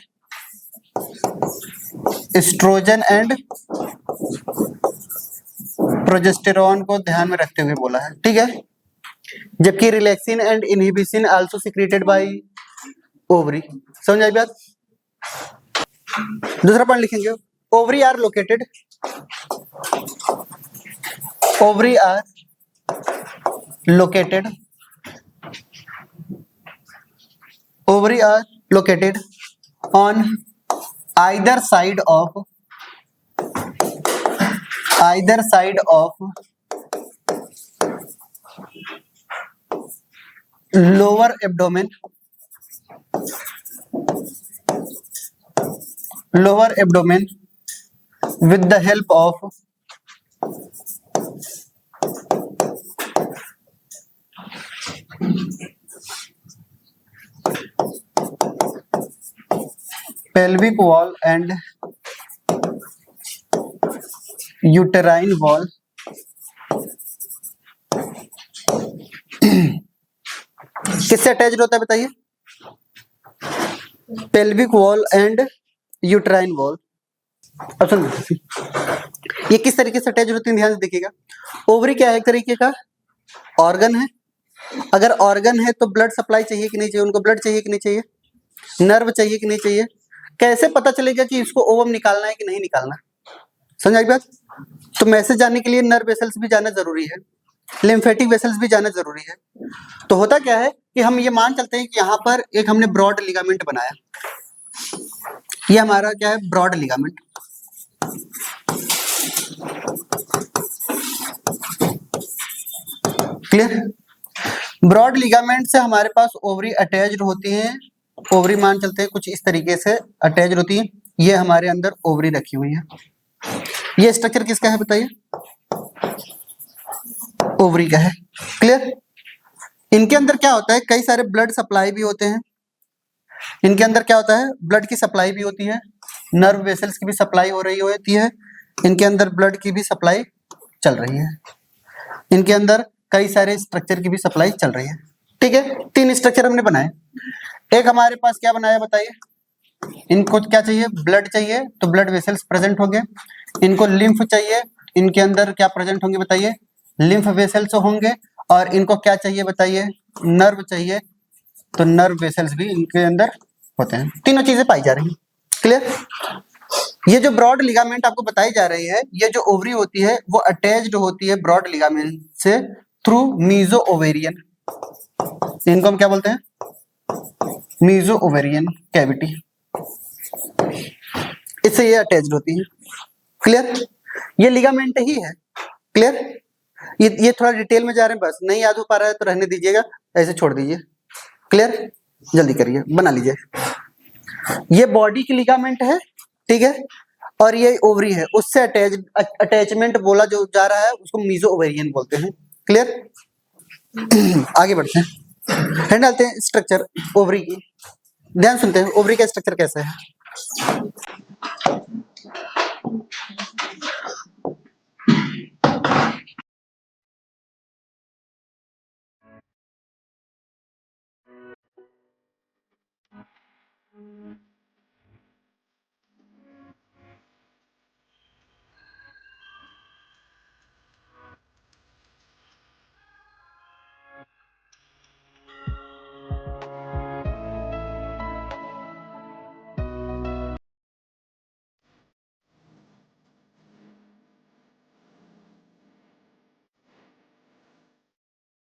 एस्ट्रोजन एंड प्रोजेस्टेरॉन को ध्यान में रखते हुए बोला है, ठीक है। जबकि relaxin and inhibition also secreted by ovary. समझ आई बात? दूसरा पॉइंट लिखेंगे ovary are located on either side of lower abdomen with the help of pelvic wall and uterine wall किससे अटैच्ड होता है बताइए? Pelvic wall and uterine wall. अब सुनिए ये किस तरीके से अटैच होती है, ध्यान से देखिएगा। ओवरी क्या है? एक तरीके का ऑर्गन है। अगर ऑर्गन है तो ब्लड सप्लाई चाहिए कि नहीं चाहिए? उनको ब्लड चाहिए कि नहीं चाहिए? नर्व चाहिए कि नहीं चाहिए? कैसे पता चलेगा कि इसको ओवम निकालना है कि नहीं निकालना? समझ आई बात? तो मैसेज जाने के लिए नर्व वेसल्स भी जाना जरूरी है, लिम्फेटिक वेसल्स भी जाना जरूरी है। तो होता क्या है कि हम ये मान चलते हैं कि यहाँ पर एक हमने ब्रॉड लिगामेंट बनाया। ये हमारा क्या है? Broad ligament. Clear? Broad ligament से हमारे पास ओवरी अटैच्ड होती हैं। ओवरी मान चलते हैं कुछ इस तरीके से अटैच्ड होती है। ये हमारे अंदर ओवरी रखी हुई है। ये स्ट्रक्चर किसका है बताइए? ओवरी का है। क्लियर? इनके अंदर क्या होता है? कई सारे ब्लड सप्लाई भी होते हैं। इनके अंदर क्या होता है? ब्लड की सप्लाई भी होती है, नर्व वेसल्स की भी सप्लाई हो रही होती है। इनके अंदर ब्लड की भी सप्लाई चल रही है। इनके अंदर कई सारे स्ट्रक्चर की भी सप्लाई चल रही है। ठीक है, 3 स्ट्रक्चर हमने बनाए। एक हमारे पास क्या बनाया बताइए, इनको क्या चाहिए, ब्लड चाहिए, तो ब्लड वेसल्स प्रेजेंट होंगे। इनको लिम्फ चाहिए, इनके अंदर क्या प्रेजेंट होंगे बताइए, लिम्फ वेसल्स होंगे। और इनको क्या चाहिए बताइए, नर्व चाहिए, तो नर्व वेसल्स भी इनके अंदर होते हैं। तीनों चीजें पाई जा रही हैं। क्लियर। ये जो ब्रॉड लिगामेंट आपको बताई जा रही है, ये जो ओवरी होती है वो अटैच्ड होती है ब्रॉड लिगामेंट से थ्रू मीजो ओवेरियन। इनको हम क्या बोलते हैं, मीजो ओवेरियन कैविटी, इससे ये अटैच्ड होती है। क्लियर, ये लिगामेंट ही है। क्लियर, ये थोड़ा डिटेल में जा रहे हैं, बस नहीं याद हो पा रहा है तो रहने दीजिएगा, ऐसे छोड़ दीजिए। क्लियर, जल्दी करिए, बना लीजिए। ये बॉडी की लिगामेंट है, ठीक है, और ये ओवरी है, उससे अटैचमेंट बोला जो जा रहा है उसको मीजो ओवेरियन बोलते हैं। क्लियर, आगे बढ़ते हैं, हेड डालते हैं स्ट्रक्चर ओवरी की। ध्यान सुनते हैं ओवरी का स्ट्रक्चर कैसा है।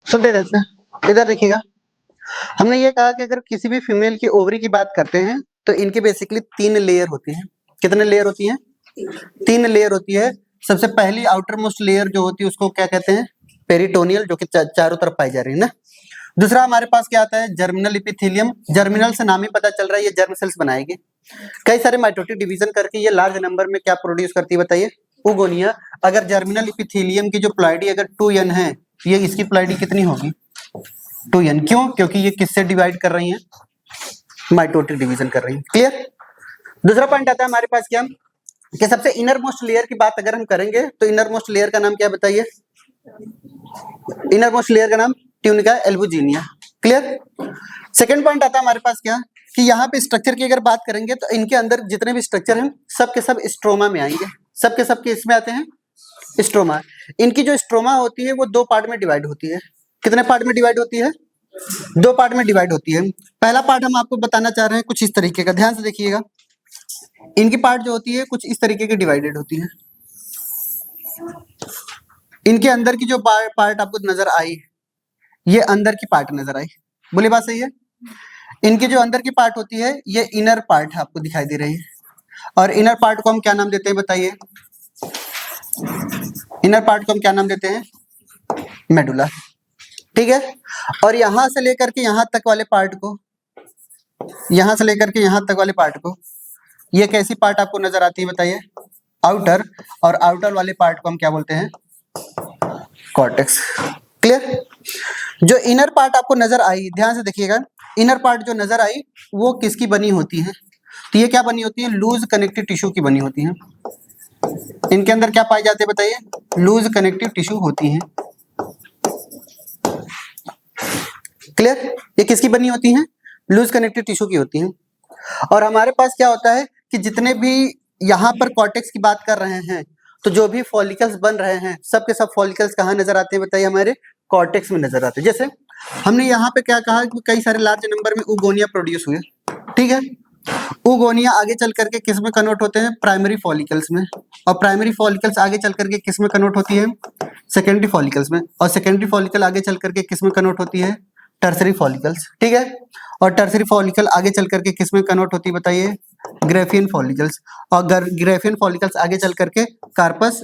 सुनते रहते हैं, इधर देखिएगा, हमने ये कहा कि अगर किसी भी फीमेल की ओवरी की बात करते हैं तो इनकी बेसिकली 3 लेयर होती हैं। कितने लेयर होती हैं, 3 लेयर होती है। सबसे पहली आउटर मोस्ट लेयर जो होती है उसको क्या कहते हैं, पेरिटोनियल, जो कि चारों तरफ पाई जा रही है ना। दूसरा हमारे पास क्या आता है, जर्मिनल इपिथेलियम। जर्मिनल से नाम ही पता चल रहा है ये जर्म सेल्स बनाएगी। कई सारे माइटोटिक डिवीजन करके ये लार्ज नंबर में क्या प्रोड्यूस करती है बताइए, उगोनिया। अगर जर्मिनल इपिथेलियम की जो प्लाइडी अगर 2n है, ये इसकी प्लाइडी कितनी होगी, 2n। क्यों, क्योंकि ये किससे डिवाइड कर रही हैं, माइटोटिक डिवीजन कर रही हैं। क्लियर। दूसरा पॉइंट आता है हमारे पास क्या, कि सबसे इनर मोस्ट लेयर की बात अगर हम करेंगे तो इनर मोस्ट लेयर का नाम क्या बताइए, इनर मोस्ट लेयर का नाम tunica albuginea. Clear. Second point आता है हमारे पास क्या, कि यहाँ पे स्ट्रक्चर की अगर बात करेंगे तो इनके अंदर जितने भी स्ट्रक्चर हैं सब के सब स्ट्रोमा में आएंगे, सब के सब इसमें आते हैं स्ट्रोमा। इनकी जो स्ट्रोमा होती है वो 2 पार्ट में डिवाइड होती है। कितने पार्ट में डिवाइड होती है, 2 पार्ट में डिवाइड होती है। पहला पार्ट हम आपको बताना चाह रहे हैं कुछ इस तरीके का, ध्यान से देखिएगा। इनकी पार्ट जो होती है कुछ इस तरीके की डिवाइडेड होती है। इनके अंदर की जो पार्ट आपको नजर आई, ये अंदर की पार्ट नजर आई, बोली बात सही है। इनकी जो अंदर की पार्ट होती है ये इनर पार्ट आपको दिखाई दे रही है, और इनर पार्ट को हम क्या नाम देते हैं बताइए, इनर पार्ट को हम क्या नाम देते हैं, मेडुला। ठीक है, और यहां से लेकर के यहां तक वाले पार्ट को, यहां से लेकर के यहां तक वाले पार्ट को, ये कैसी पार्ट आपको नजर आती है बताइए, आउटर। और आउटर वाले पार्ट को हम क्या बोलते हैं, कॉर्टेक्स। क्लियर। जो इनर पार्ट आपको नजर आई, ध्यान से देखिएगा, इनर पार्ट जो नजर आई वो किसकी बनी होती है, तो ये क्या बनी होती है, लूज कनेक्टिव टिश्यू की बनी होती है। इनके अंदर क्या पाए जाते हैं बताइए, लूज कनेक्टिव टिश्यू होती है। क्लियर, ये किसकी बनी होती हैं, लूज कनेक्टिव टिश्यू की होती हैं। और हमारे पास क्या होता है कि जितने भी यहाँ पर कॉर्टेक्स की बात कर रहे हैं, तो जो भी फॉलिकल्स बन रहे हैं सब के सब फॉलिकल्स कहाँ नजर आते हैं बताइए, हमारे कॉर्टेक्स में नजर आते हैं। जैसे हमने यहाँ पे क्या कहा कि कई सारे लार्ज नंबर में उगोनिया प्रोड्यूस हुए, ठीक है। उगोनिया आगे चल करके किस में कन्वर्ट होते हैं, प्राइमरी फॉलिकल्स में, और प्राइमरी फॉलिकल्स आगे चल करके किस में कन्वर्ट होती है, सेकेंडरी फॉलिकल्स में, और सेकेंडरी फॉलिकल आगे चल करके किस में कन्वर्ट होती है, टर्सरी फॉलिकल्स। ठीक है, और टर्सरी फॉलिकल आगे चल करके किस में कन्वर्ट होती है बताइए, ग्रेफियन फॉलिकल्स, और ग्रेफियन फॉलिकल्स आगे चल करके कार्पस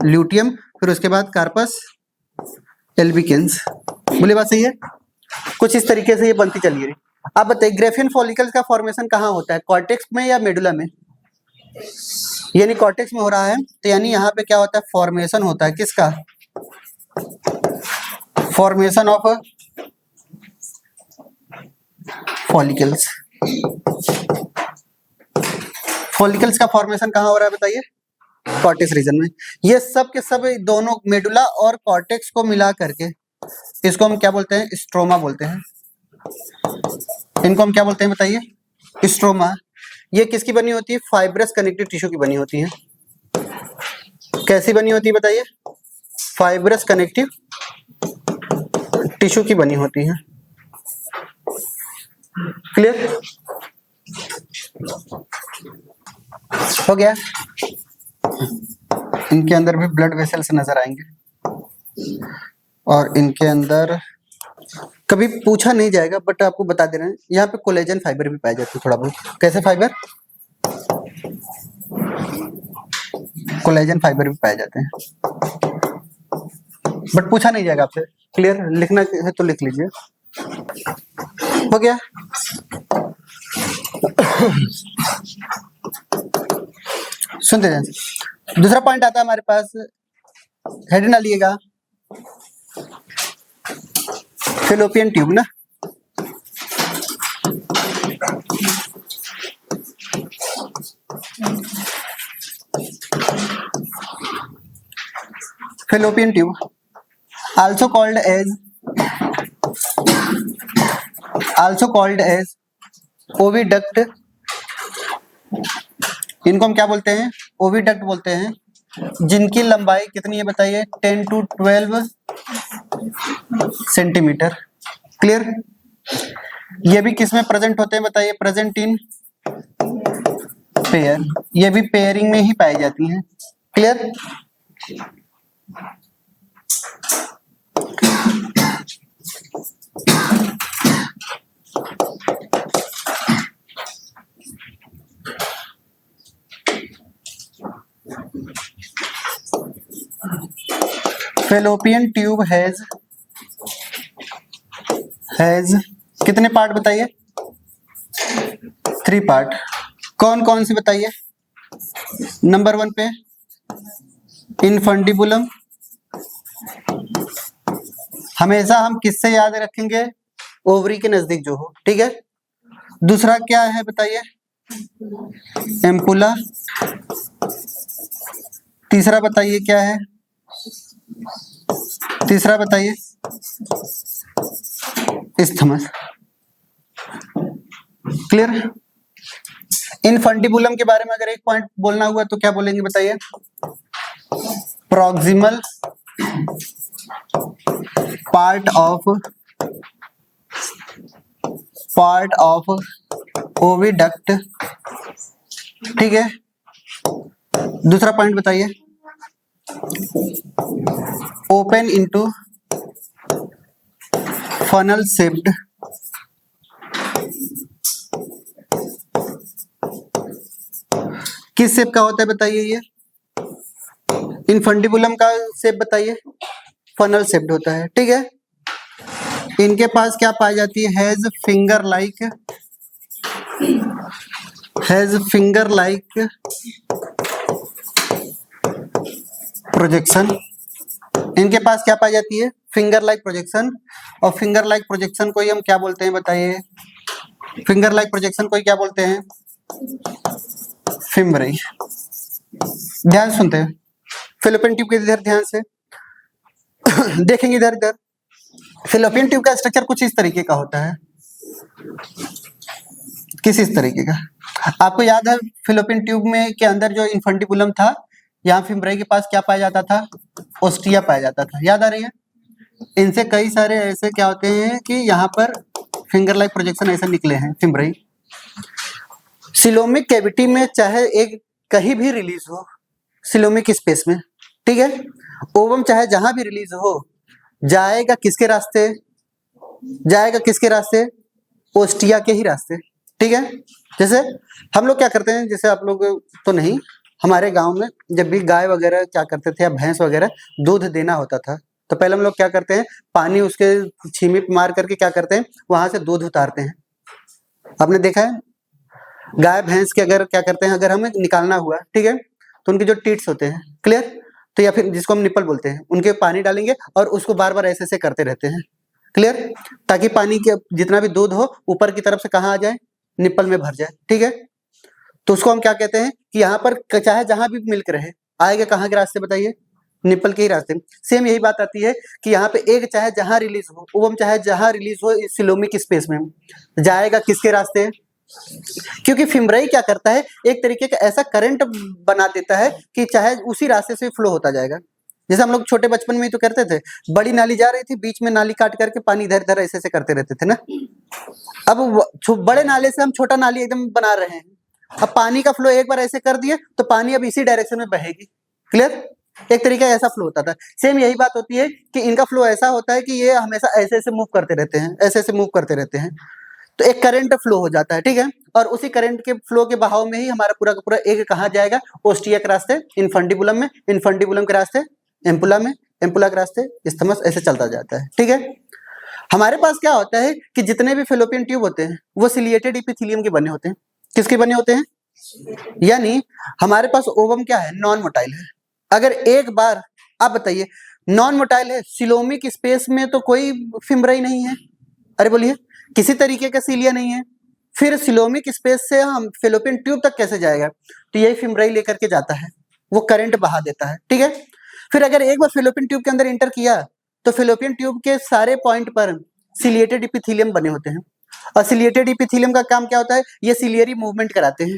ल्यूटियम, फिर उसके बाद कार्पस एल्बिकेंस। बोले बात सही है, कुछ इस तरीके से ये बनती चली रही। आप बताइए ग्रेफियन फॉलिकल्स का फॉर्मेशन कहाँ होता है, कॉर्टेक्स में या मेडुला में, यानी कॉर्टेक्स में हो रहा है, तो यानी यहाँ पे क्या होता है, फॉर्मेशन होता है किसका, फॉर्मेशन ऑफ फॉलिकल्स। फॉलिकल्स का फॉर्मेशन कहाँ हो रहा है बताइए, कॉर्टेक्स रीजन में। ये सब के सब दोनों मेडुला और कॉर्टेक्स को मिला करके इसको हम क्या बोलते हैं? स्ट्रोमा बोलते हैं। इनको हम क्या बोलते हैं बताइए? स्ट्रोमा। ये किसकी बनी होती है? फाइब्रस कनेक्टिव टिश्यू की बनी होती है। कैसी बनी होती है बताइए? फाइब्रस कनेक्टिव टिश्यू की बनी होती है। क्लियर हो गया? इनके अंदर भी ब्लड वेसल्स नजर आएंगे और इनके अंदर कभी पूछा नहीं जाएगा बट आपको बता दे रहे हैं, यहाँ पे कोलेजन फाइबर भी पाए जाते हैं थोड़ा बहुत। कैसे फाइबर? कोलेजन फाइबर भी पाए जाते हैं बट पूछा नहीं जाएगा आपसे। क्लियर? लिखना है तो लिख लीजिए। हो गया? सुनते जाए। दूसरा पॉइंट आता है हमारे पास, हेड डालिएगा, फेलोपियन ट्यूब ना। Fallopian tube also called as oviduct. इनको हम क्या बोलते हैं? ओविडक्ट बोलते हैं। जिनकी लंबाई कितनी है बताइए? 10 to 12 सेंटीमीटर। क्लियर? ये भी किस में प्रेजेंट होते हैं बताइए? Present in pair. ये भी पेयरिंग में ही पाई जाती हैं। क्लियर? फेलोपियन ट्यूब हैज कितने पार्ट बताइए? 3 पार्ट। कौन कौन से बताइए? नंबर 1 पे इनफंडिबुलम। हमेशा हम किससे याद रखेंगे? ओवरी के नजदीक जो हो। ठीक है? दूसरा क्या है बताइए? एम्पुला। तीसरा बताइए क्या है? तीसरा बताइए? इस्थमस। क्लियर? इनफंडिबुलम के बारे में अगर एक पॉइंट बोलना हुआ तो क्या बोलेंगे बताइए? Proximal part of oviduct. ठीक है? दूसरा पॉइंट बताइए? Open into funnel shaped. किस शेप का होता है बताइए? ये इनफंडिबुलम का शेप बताइए? फनल शेप्ड होता है। ठीक है? इनके पास क्या पाई जाती है? Has finger like projection. इनके पास क्या पाई जाती है? Finger like projection. और फिंगर लाइक प्रोजेक्शन को ही हम क्या बोलते हैं बताइए? फिंगर लाइक प्रोजेक्शन को ही क्या बोलते हैं? फिम्बरी। ध्यान सुनते हैं। फेलोपियन ट्यूब के इधर ध्यान से देखेंगे। इधर फेलोपियन ट्यूब का स्ट्रक्चर कुछ इस तरीके का होता है। किस इस तरीके का? आपको याद है फेलोपियन ट्यूब में के अंदर जो इनफंडिबुलम था, यहाँ फिम्बरी के पास क्या पाया जाता था? ओस्टिया पाया जाता था। याद आ रही है? इनसे कई सारे ऐसे क्या होते हैं कि यहाँ पर फिंगर लाइक प्रोजेक्शन ऐसे निकले हैं फिम्बरी। सिलोमिक कैविटी में चाहे एक कहीं भी रिलीज हो, सिलोमिक स्पेस में, ठीक है, ओवम चाहे जहां भी रिलीज हो, जाएगा किसके रास्ते? जाएगा किसके रास्ते? ओस्टिया के ही रास्ते। ठीक है? जैसे हम लोग क्या करते हैं, जैसे आप लोग तो नहीं, हमारे गांव में जब भी गाय वगैरह क्या करते थे या भैंस वगैरह दूध देना होता था, तो पहले हम लोग क्या करते हैं, पानी उसके छीमी मार करके क्या करते हैं, वहां से दूध उतारते हैं। आपने देखा है? गाय भैंस के अगर क्या करते हैं, अगर हमें निकालना हुआ, ठीक है, तो उनके जो टीट्स होते हैं, क्लियर, तो या फिर जिसको हम निप्पल बोलते हैं, उनके पानी डालेंगे और उसको बार बार ऐसे ऐसे करते रहते हैं। क्लियर? ताकि पानी के जितना भी दूध हो ऊपर की तरफ से कहाँ आ जाए? निप्पल में भर जाए। ठीक है? तो उसको हम क्या कहते हैं कि यहाँ पर चाहे जहां भी मिल्क रहे, आएगा कहाँ के रास्ते बताइए? निप्पल के ही रास्ते। सेम यही बात आती है कि यहाँ पे एग चाहे जहां रिलीज हो, ओवम चाहे जहां रिलीज हो, सिलोमिक स्पेस में जाएगा किसके रास्ते? क्योंकि फिम्ब्राई क्या करता है, एक तरीके का ऐसा करंट बना देता है कि चाहे उसी रास्ते से फ्लो होता जाएगा। जैसे हम लोग छोटे बचपन में ही तो करते थे, बड़ी नाली जा रही थी, बीच में नाली काट करके पानी इधर इधर ऐसे ऐसे करते रहते थे ना। अब बड़े नाले से हम छोटा नाली एकदम बना रहे हैं, अब पानी का फ्लो एक बार ऐसे कर दिए तो पानी अब इसी डायरेक्शन में बहेगी। क्लियर? एक तरीका ऐसा फ्लो होता था। सेम यही बात होती है कि इनका फ्लो ऐसा होता है कि ये हमेशा ऐसे ऐसे मूव करते रहते हैं, ऐसे ऐसे मूव करते रहते हैं, तो एक करंट फ्लो हो जाता है, ठीक है। और उसी करंट के फ्लो के बहाव में ही हमारा पूरा का पूरा एग कहाँ जाएगा? ओस्टिया के रास्ते इनफंडिबुलम में, इनफंडिबुलम के रास्ते एम्पुला में, एम्पुला के रास्ते इस्थमस, ऐसे चलता जाता है, ठीक है। हमारे पास क्या होता है कि जितने भी फेलोपियन ट्यूब होते हैं वो सिलिएटेड इपिथेलियम के बने होते हैं। किसके बने होते हैं? यानी हमारे पास ओवम क्या है? नॉन मोटाइल है। अगर एक बार आप बताइए, नॉन मोटाइल है, सिलोमिक स्पेस में तो कोई फिम्ब्राई नहीं है, अरे बोलिए, किसी तरीके का सीलिया नहीं है, फिर सिलोमिक स्पेस से हम फेलोपियन ट्यूब तक कैसे जाएगा? तो यही फिम्ब्राई लेकर के जाता है, वो करंट बहा देता है, ठीक है। फिर अगर एक बार फेलोपियन ट्यूब के अंदर इंटर किया तो फेलोपियन ट्यूब के सारे पॉइंट पर सिलिएटेड इपिथेलियम बने होते हैं, और सिलिएटेड इपिथेलियम का काम क्या होता है? ये सिलियरी मूवमेंट कराते हैं,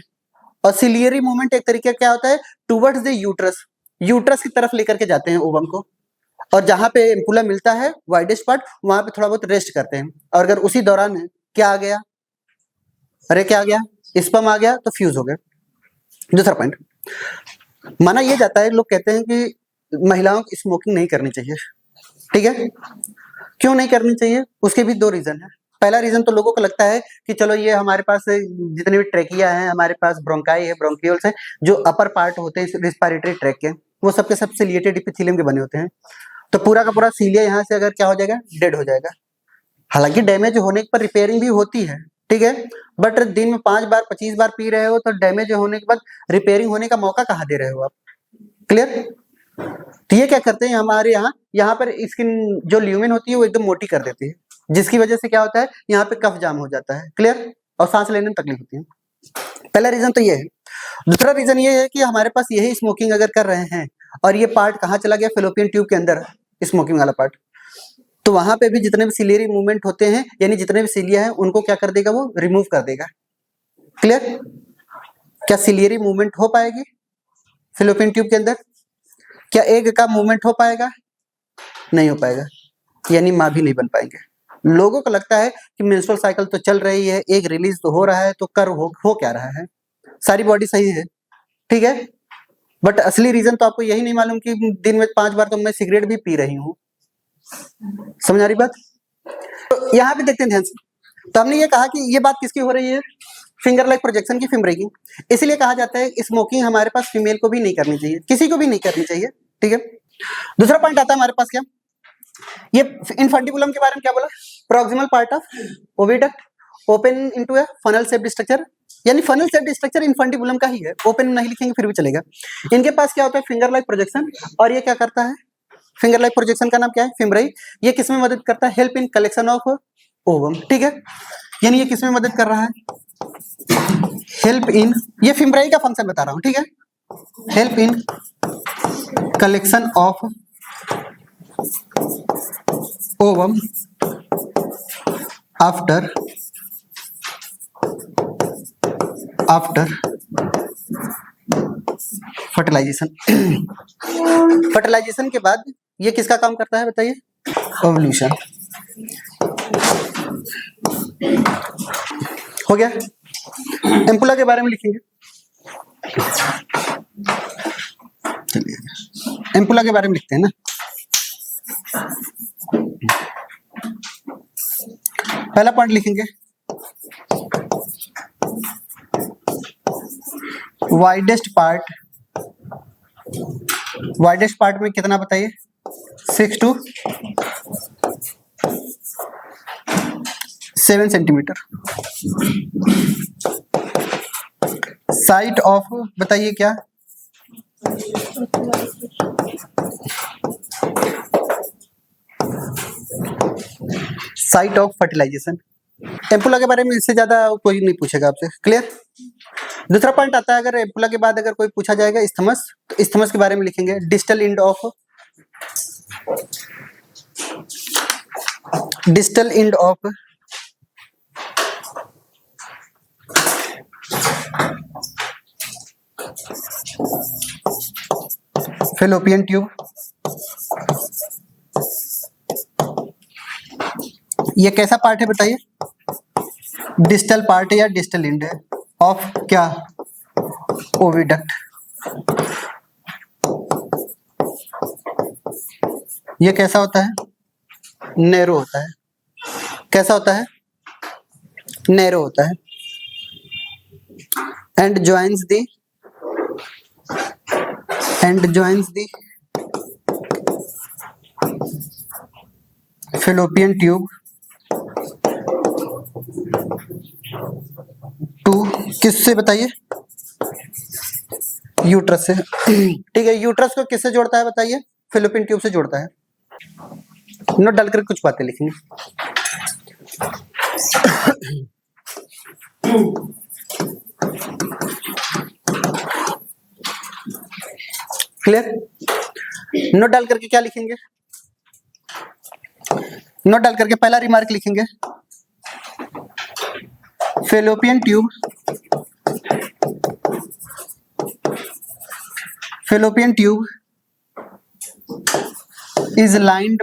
और सिलियरी मूवमेंट एक तरीके का क्या होता है? टुवर्ड्स द यूट्रस, यूट्रस की तरफ लेकर के जाते हैं ओवम को, और जहां पे एम्पुला मिलता है वाइडेस्ट पार्ट, वहां पे थोड़ा बहुत रेस्ट करते हैं। और अगर उसी दौरान क्या आ गया, अरे क्या आ गया, स्पर्म आ गया, तो फ्यूज हो गए। दूसरा पॉइंट, माना यह जाता है, लोग कहते हैं कि महिलाओं को स्मोकिंग नहीं करनी चाहिए, ठीक है। क्यों नहीं करनी चाहिए? उसके भी दो रीजन है। पहला रीजन तो लोगों को लगता है कि चलो ये हमारे पास जितने भी ट्रेकिया हैं, हमारे पास ब्रोंकाई है, ब्रोंकियोल्स हैं, जो अपर पार्ट होते हैं रिस्पिरेटरी ट्रैक के, वो सबके सब सिलिएटेड इपिथेलियम के बने होते हैं, तो पूरा का पूरा सीलिया यहाँ से अगर क्या हो जाएगा? डेड हो जाएगा। हालांकि डैमेज होने पर रिपेयरिंग भी होती है, ठीक है, बट दिन में 5 बार 25 बार पी रहे हो तो डैमेज होने के बाद रिपेयरिंग होने का मौका कहाँ दे रहे हो आप? क्लियर? तो ये क्या करते हैं हमारे यहाँ पर स्किन जो ल्यूमेन होती है वो एकदम मोटी कर देती है, जिसकी वजह से क्या होता है? यहाँ पे कफ जाम हो जाता है, क्लियर, और सांस लेने में तकलीफ होती है। पहला रीजन तो ये है। दूसरा रीजन ये है कि हमारे पास यही स्मोकिंग अगर कर रहे हैं और ये पार्ट कहाँ चला गया? फेलोपियन ट्यूब के अंदर, स्मोकिंग वाला पार्ट, तो वहां पे भी जितने भी सिलियरी मूवमेंट होते हैं, यानी जितने भी सिलिया है उनको क्या कर देगा? वो रिमूव कर देगा। क्लियर? क्या सिलियरी मूवमेंट हो पाएगी फेलोपियन ट्यूब के अंदर? क्या एग का मूवमेंट हो पाएगा? नहीं हो पाएगा, यानी माँ भी नहीं बन पाएंगे। लोगों को लगता है कि मेंस्ट्रुअल साइकिल तो चल रही है, एग रिलीज तो हो रहा है, तो कर हो क्या रहा है, सारी बॉडी सही है, ठीक है, बट असली रीजन तो आपको यही नहीं मालूम कि दिन में 5 बार तो मैं सिगरेट भी पी रही हूँ। समझ आ रही बात? तो यहाँ पे देखते हैं ध्यान से। तो हमने ये कहा कि ये बात किसकी हो रही है? फिंगर लाइक प्रोजेक्शन की, फिम्ब्राई की। इसलिए कहा जाता है स्मोकिंग हमारे पास फीमेल को भी नहीं करनी चाहिए, किसी को भी नहीं करनी चाहिए, ठीक है। दूसरा पॉइंट आता है हमारे पास क्या? ये इनफंडिबुलम के बारे में क्या बोला? Proximal part of oviduct open into a funnel shaped structure, यानी फनल शेप्ड स्ट्रक्चर इनफंडिबुलम का ही है, ओपन नहीं लिखेंगे फिर भी चलेगा। इनके पास क्या होता है? फिंगर लाइक प्रोजेक्शन, और ये क्या करता है? फिंगर लाइक प्रोजेक्शन का नाम क्या है? फिम्ब्राई। ये किसमें मदद करता है? Help in collection of ovum, ठीक है, यानी ये किसमें मदद कर रहा है? हेल्प इन, ये फिम्ब्राई का फंक्शन बता रहा हूं, ठीक है, help in collection of ovum after fertilisation. Fertilisation के बाद ये किसका काम करता है बताइए? ओवल्यूशन। हो गया। एम्पुला के बारे में लिखेंगे, चलिए एम्पुला के बारे में लिखते हैं ना। पहला पॉइंट लिखेंगे, वाइडेस्ट पार्ट में कितना बताइए? 6 to 7 सेंटीमीटर। साइट ऑफ बताइए क्या? Site of fertilisation. एम्पुला के बारे में इससे ज्यादा कोई नहीं पूछेगा आपसे, क्लियर। दूसरा पॉइंट आता है, अगर एम्पुला के बाद अगर कोई पूछा जाएगा इस्थमस, तो इस्थमस के बारे में लिखेंगे distal end of distal end of fallopian tube, ये कैसा पार्ट है बताइए? डिस्टल पार्ट है या डिस्टल एंड है ऑफ क्या? ओविडक्ट। ये कैसा होता है? नैरो होता है। कैसा होता है? नैरो होता है। And joins the fallopian tube to किससे बताइए? यूट्रस से। ठीक है, यूट्रस को किससे जोड़ता है बताइए? फैलोपियन ट्यूब से जोड़ता है। नोट डालकर कुछ बातें लिखेंगे। क्लियर? नोट डाल करके क्या लिखेंगे? नोट डाल करके पहला रिमार्क लिखेंगे, fallopian tube is lined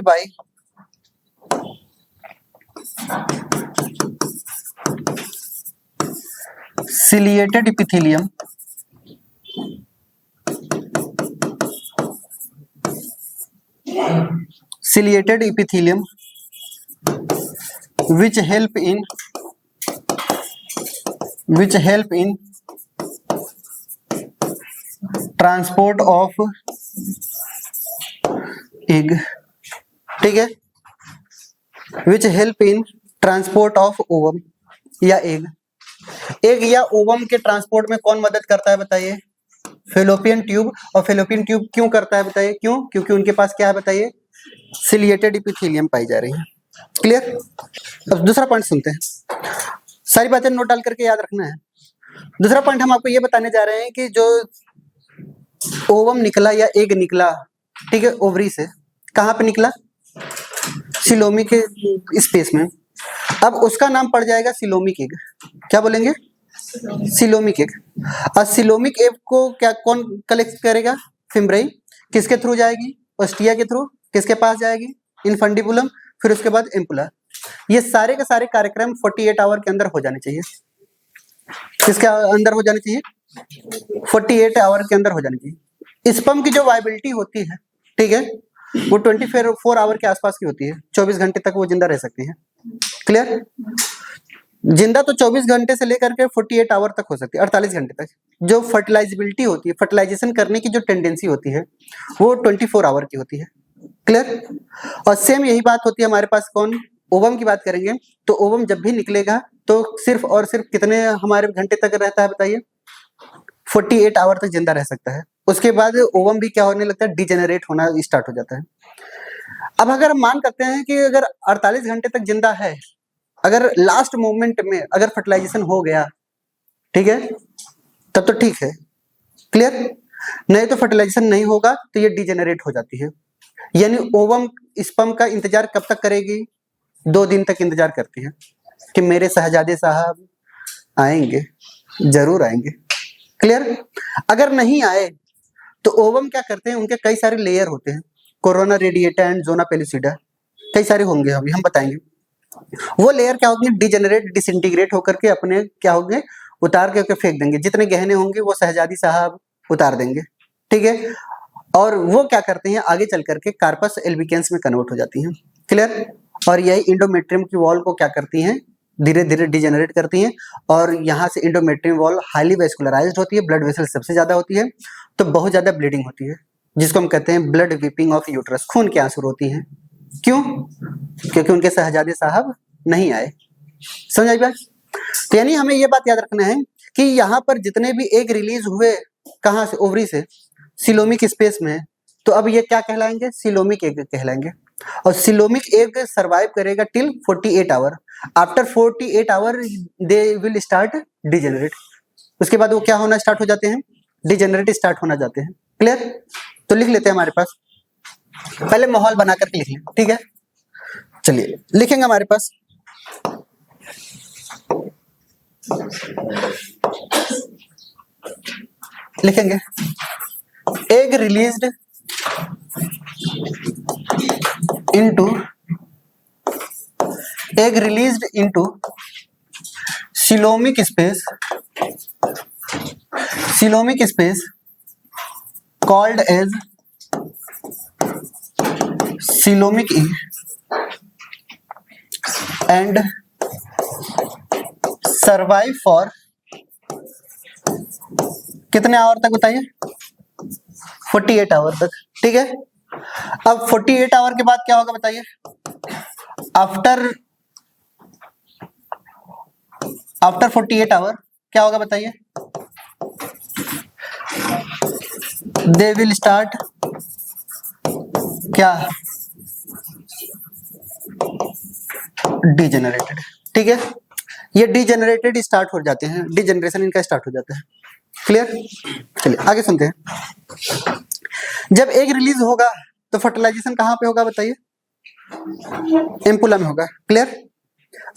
by ciliated epithelium which help in transport of egg. ठीक है, which help in transport of ovum या एग। एग या ओवम के ट्रांसपोर्ट में कौन मदद करता है बताइए? Fallopian tube. और फैलोपियन ट्यूब क्यों करता है बताइए? क्यों? क्योंकि उनके पास क्या है बताइए? सिलिएटेड इपिथेलियम पाई जा रही है। क्लियर? अब दूसरा पॉइंट सुनते हैं। सारी बातें नोट डाल करके याद रखना है। दूसरा पॉइंट हम आपको ये बताने जा रहे हैं कि जो ओवम निकला या एग निकला, ठीक है, ओवरी से, कहाँ पे निकला? सिलोमी के स्पेस में। अब उसका नाम पड़ जाएगा सिलोमिक एग। क्या बोलेंगे? Coelomic egg. और सिलोमिक एग को क्या कौन कलेक्ट करेगा? फिम्ब्राई। किसके थ्रू जाएगी? ओस्टिया के थ्रू। किसके पास जाएगी? इनफंडिबुलम। फिर उसके बाद एम्पुला। ये सारे के सारे कार्यक्रम 48 आवर के अंदर हो जाने चाहिए। किसके अंदर हो जाने चाहिए? 48 आवर के अंदर हो जानी चाहिए। स्पर्म की जो वायबिलिटी होती है, ठीक है, वो 24 आवर के आसपास की होती है। 24 घंटे तक वो जिंदा रह सकती है। क्लियर? जिंदा तो 24 घंटे से लेकर के 48 आवर तक हो सकती है, 48 घंटे तक। जो फर्टिलाइजेबिलिटी होती है, फर्टिलाइजेशन करने की जो टेंडेंसी होती है, वो 24 आवर की होती है। क्लियर? और सेम यही बात होती है हमारे पास कौन? ओवम की बात करेंगे तो ओवम जब भी निकलेगा तो सिर्फ और सिर्फ कितने हमारे घंटे तक रहता है बताइए? 48 आवर तक जिंदा रह सकता है। उसके बाद ओवम भी क्या होने लगता है? डिजेनरेट होना स्टार्ट हो जाता है। अब अगर हम मान करते हैं कि अगर 48 घंटे तक जिंदा है, अगर लास्ट मोमेंट में अगर फर्टिलाइजेशन हो गया, ठीक है, तब तो ठीक है। क्लियर? नहीं तो फर्टिलाइजेशन नहीं होगा तो ये डिजेनरेट हो जाती है। यानी ओवम स्पर्म का इंतजार कब तक करेगी? 2 दिन तक इंतजार करती है कि मेरे शहजादे साहब आएंगे, जरूर आएंगे। क्लियर? अगर नहीं आए तो ओवम क्या करते हैं? उनके कई सारे लेयर होते हैं, corona radiata and zona pellucida, कई सारे होंगे, अभी हम बताएंगे। वो लेयर क्या होंगे? डिजेनरेट, डिसइंटीग्रेट होकर के अपने क्या होंगे? उतार के फेंक देंगे। जितने गहने होंगे वो शहजादी साहब उतार देंगे। ठीक है? और वो क्या करते हैं? आगे चल करके कार्पस एल्बिकेंस में कन्वर्ट हो जाती हैं। क्लियर? और यही इंडोमेट्रियम की वॉल को क्या करती हैं? धीरे धीरे डिजेनरेट करती हैं। और यहाँ से इंडोमेट्रियम वॉल हाईली वेस्कुलराइज्ड होती है, ब्लड वेसल सबसे ज्यादा होती है, तो बहुत ज्यादा ब्लीडिंग होती है, जिसको हम कहते हैं ब्लड वीपिंग ऑफ यूट्रस। खून की आंसू होती हैं। क्यों? क्योंकि उनके शहजादे साहब नहीं आए। समझ आई बात? तो यानी हमें ये बात याद रखना है कि यहाँ पर जितने भी एग रिलीज हुए, कहाँ से? ओवरी से, सिलोमिक स्पेस में, तो अब ये क्या कहलाएंगे? सिलोमिक एग कहलाएंगे। और सिलोमिक एग सरवाइव करेगा till 48 hour. After 48 hour they will start degenerate. उसके बाद वो क्या होना स्टार्ट हो जाते हैं? डिजेनरेट स्टार्ट होना जाते हैं। क्लियर? तो लिख लेते हैं हमारे पास, पहले माहौल बना करके लिख लें, ठीक है। चलिए लिखेंगे हमारे पास, लिखेंगे egg released into coelomic space called as coelomic E and survive for कितने आवर तक बताइए? 48 आवर तक, ठीक है। अब 48 आवर के बाद क्या होगा बताइए? आफ्टर 48 आवर क्या होगा बताइए? दे विल स्टार्ट क्या? डिजेनरेटेड, ठीक है। ये डिजेनरेटेड स्टार्ट हो जाते हैं, डिजेनरेशन इनका स्टार्ट हो जाता है। क्लियर? चलिए आगे सुनते हैं। जब एग रिलीज होगा तो फर्टिलाइजेशन कहाँ पे होगा बताइए? एम्पुला में होगा। क्लियर?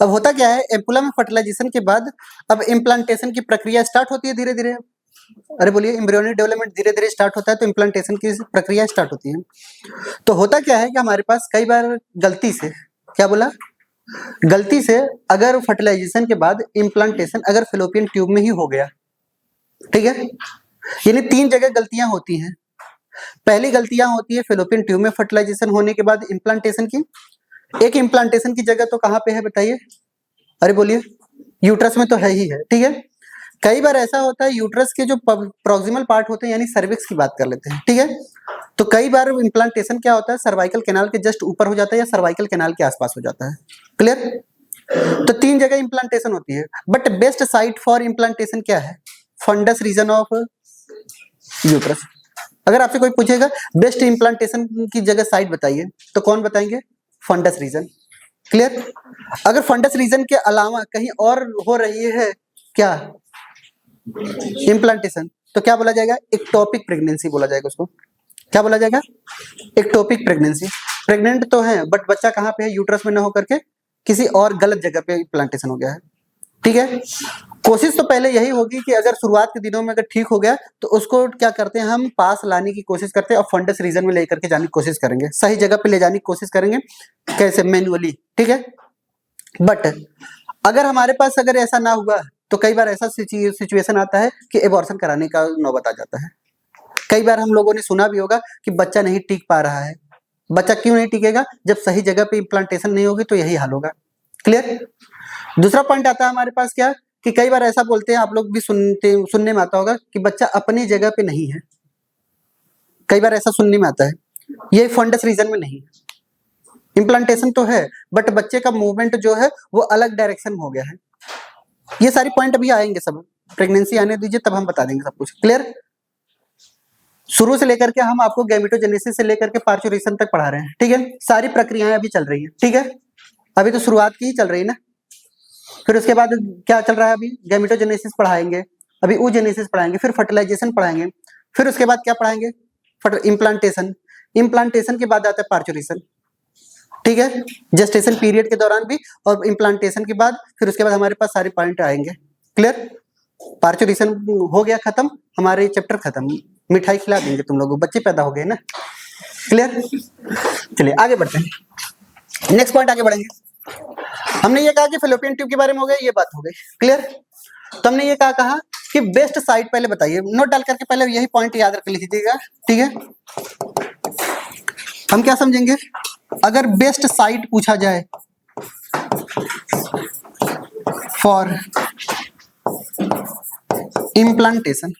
अब होता क्या है, एम्पुला में फर्टिलाइजेशन के बाद अब इम्प्लांटेशन की प्रक्रिया स्टार्ट होती है धीरे धीरे। अरे बोलिए, एम्ब्रियोनिक डेवलपमेंट धीरे धीरे स्टार्ट होता है तो इम्प्लांटेशन की प्रक्रिया स्टार्ट होती है। तो होता क्या है कि हमारे पास कई बार गलती से, क्या बोला? गलती से अगर फर्टिलाइजेशन के बाद इम्प्लांटेशन अगर फेलोपियन ट्यूब में ही हो गया, ठीक है, यानी 3 जगह गलतियां होती हैं। पहली गलतियां होती है फेलोपियन ट्यूब में फर्टिलाइजेशन होने के बाद इम्प्लांटेशन की। एक इम्प्लांटेशन की जगह तो कहाँ पे है बताइए? अरे बोलिए, यूट्रस में तो है ही है, ठीक है। कई बार ऐसा होता है यूट्रस के जो प्रोक्सिमल पार्ट होते हैं, यानी सर्विक्स की बात कर लेते हैं, ठीक है। तो कई बार इम्प्लांटेशन क्या होता है, सर्वाइकल कैनाल के जस्ट ऊपर हो जाता है या सर्वाइकल कैनाल के आसपास हो जाता है। क्लियर? तो 3 जगह इम्प्लांटेशन होती है, but best site for implantation क्या है? Fundus region of uterus. अगर आपसे कोई पूछेगा बेस्ट इम्प्लांटेशन की जगह साइट बताइए, तो कौन बताएंगे? Fundus region. क्लियर? अगर फंडस रीजन के अलावा कहीं और हो रही है क्या इम्प्लांटेशन, तो क्या बोला जाएगा? एक्टोपिक प्रेगनेंसी बोला जाएगा उसको। क्या बोला जाएगा? Ectopic pregnancy. प्रेग्नेंट तो है बट बच्चा कहाँ पे है? यूट्रस में ना होकर के किसी और गलत जगह पे इम्प्लांटेशन हो गया है, ठीक है। कोशिश तो पहले यही होगी कि अगर शुरुआत के दिनों में अगर ठीक हो गया तो उसको क्या करते हैं, हम पास लाने की कोशिश करते हैं और फंडस रीजन में लेकर के जाने की कोशिश करेंगे, सही जगह पे ले जाने की कोशिश करेंगे। कैसे? मैन्युअली, ठीक है। बट अगर हमारे पास अगर ऐसा ना हुआ तो कई बार ऐसा सिचुएशन आता है कि एबॉर्शन कराने का नौबत आ जाता है। कई बार हम लोगों ने सुना भी होगा कि बच्चा नहीं टिक पा रहा है। बच्चा क्यों नहीं टिकेगा? जब सही जगह पे इम्प्लांटेशन नहीं होगी तो यही हाल होगा। क्लियर? दूसरा पॉइंट आता है हमारे पास क्या, कि कई बार ऐसा बोलते हैं, आप लोग भी सुनने में आता होगा कि बच्चा अपनी जगह पे नहीं है। कई बार ऐसा सुनने में आता है, ये फंडस रीजन में नहीं है, इम्प्लांटेशन तो है बट बच्चे का मूवमेंट जो है वो अलग डायरेक्शन में हो गया है। ये सारी पॉइंट अभी आएंगे, सब प्रेगनेंसी आने दीजिए तब हम बता देंगे सब कुछ। क्लियर? शुरू से लेकर के हम आपको गैमेटोजेनेसिस से लेकर के पार्चुरेशन तक पढ़ा रहे हैं, ठीक है। सारी प्रक्रियाएं अभी चल रही है, ठीक है। अभी तो शुरुआत की ही चल रही है ना। फिर उसके बाद क्या चल रहा है? अभी गैमेटोजेनेसिस पढ़ाएंगे, अभी oogenesis पढ़ाएंगे, फिर फर्टिलाइजेशन पढ़ाएंगे, फिर उसके बाद क्या पढ़ाएंगे? इम्प्लांटेशन। इम्प्लांटेशन के बाद आता है पार्चुरेशन, ठीक है। जेस्टेशन पीरियड के दौरान भी और इम्प्लांटेशन के बाद फिर उसके बाद हमारे पास सारे पॉइंट आएंगे। क्लियर? पार्चुरेशन हो गया खत्म, हमारे चैप्टर खत्म। मिठाई खिला देंगे तुम लोगों को, बच्चे पैदा हो गए ना। क्लियर? चलिए आगे बढ़ते हैं, नेक्स्ट पॉइंट आगे बढ़ेंगे। हमने ये कहा कि फेलोपियन ट्यूब के बारे में हो गया, ये बात हो गई। क्लियर? तो हमने ये कहा कि बेस्ट साइट पहले बताइए, नोट डाल करके पहले यही पॉइंट याद रख लीजिएगा, ठीक है। हम क्या समझेंगे? अगर बेस्ट साइट पूछा जाए फॉर इम्प्लांटेशन,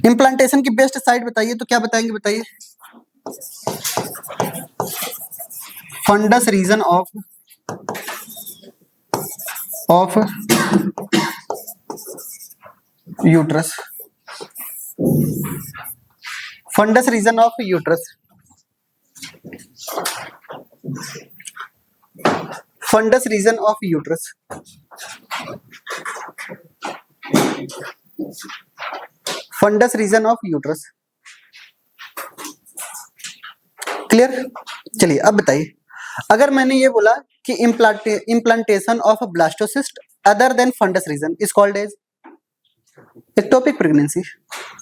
इम्प्लांटेशन की बेस्ट साइट बताइए, तो क्या बताएंगे? बताइए, fundus region of uterus. Fundus region of uterus, fundus region of uterus. Fundus region of uterus. Clear? चलिए अब बताइए, अगर मैंने ये बोला कि implantation of blastocyst other than fundus region is called as ectopic pregnancy.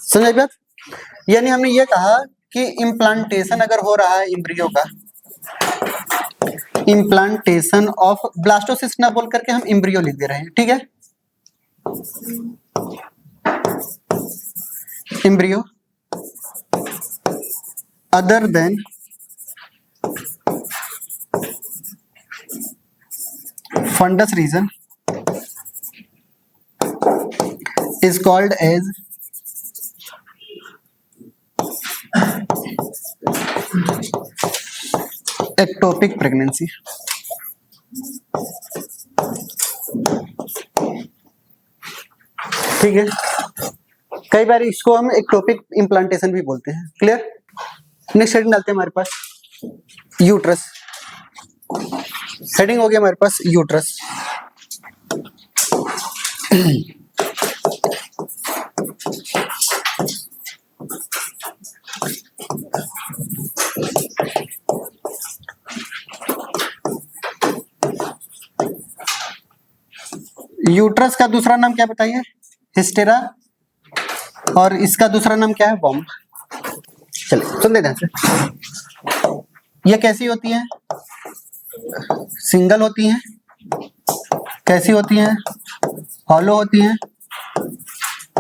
समझ बात? यानी हमने ये कहा कि इम्प्लांटेशन अगर हो रहा है एम्ब्रियो का, इम्प्लांटेशन ऑफ ब्लास्टोसिस्ट ना बोल करके हम एम्ब्रियो लिख दे रहे हैं, ठीक है? Embryo other than fundus region is called as ectopic pregnancy। ठीक है, कई बार इसको हम एक्टोपिक इम्प्लांटेशन भी बोलते हैं। क्लियर? नेक्स्ट हेडिंग डालते हैं हमारे पास यूट्रस। हेडिंग हो गया हमारे पास यूट्रस। यूट्रस का दूसरा नाम क्या बताइए? हिस्टेरा। और इसका दूसरा नाम क्या है? वॉम्ब। चलिए सुन लेते हैं। ये कैसी होती है? सिंगल होती हैं। कैसी होती हैं? हॉलो होती हैं।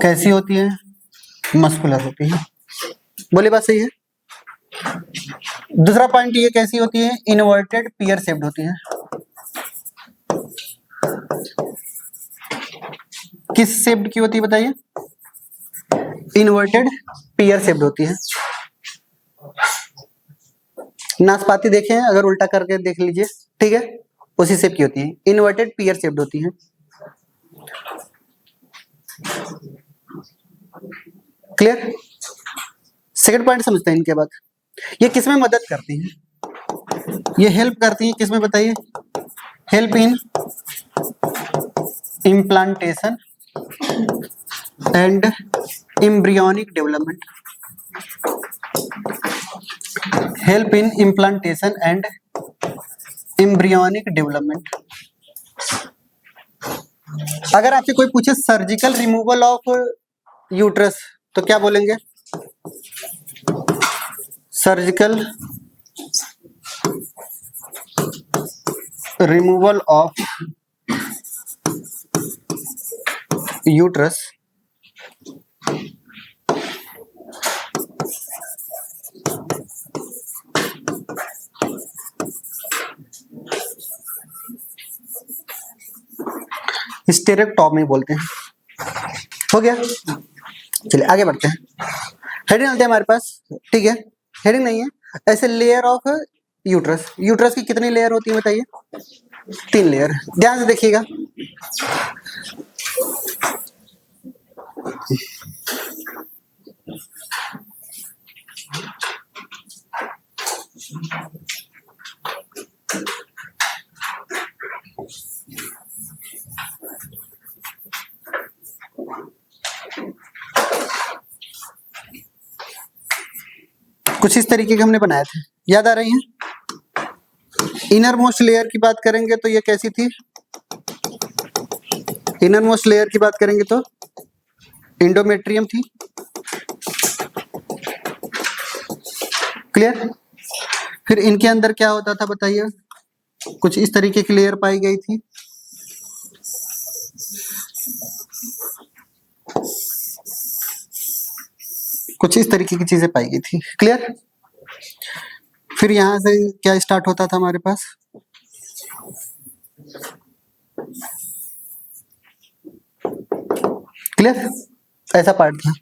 कैसी होती हैं? मस्कुलर होती हैं। बोले बात सही है? दूसरा पॉइंट, ये कैसी होती है? इनवर्टेड पियर शेप्ड होती हैं। किस शेप्ड की होती है बताइए? इनवर्टेड पियर शेप्ड होती है। नाशपाती देखें, अगर उल्टा करके देख लीजिए, ठीक है, उसी शेप की होती है, इनवर्टेड पियर शेप्ड होती है। क्लियर? सेकंड पॉइंट समझते हैं इनके बाद। ये किसमें मदद करती हैं? ये हेल्प करती हैं किसमें बताइए? Help in implantation and embryonic development. Help in implantation and embryonic development. अगर आपसे कोई पूछे सर्जिकल रिमूवल ऑफ यूट्रस तो क्या बोलेंगे? Surgical removal of uterus hysterectomy बोलते हैं। हो गया? चलिए आगे बढ़ते हैं। हेडिंग डालते हैं हमारे पास, ठीक है? हेडिंग नहीं है, ऐसे लेयर ऑफ यूट्रस। यूट्रस की कितनी लेयर होती है बताइए? 3 लेयर। ध्यान से देखिएगा। कुछ इस तरीके के हमने बनाए थे, याद आ रही हैं? इनर मोस्ट लेयर की बात करेंगे तो ये कैसी थी? इनर मोस्ट लेयर की बात करेंगे तो इंडोमेट्रियम थी। क्लियर? फिर इनके अंदर क्या होता था बताइए? कुछ इस तरीके की लेयर पाई गई थी। कुछ इस तरीके की चीजें पाई गई थी। क्लियर? फिर यहां से क्या स्टार्ट होता था हमारे पास? क्लियर? ऐसा पार्ट था।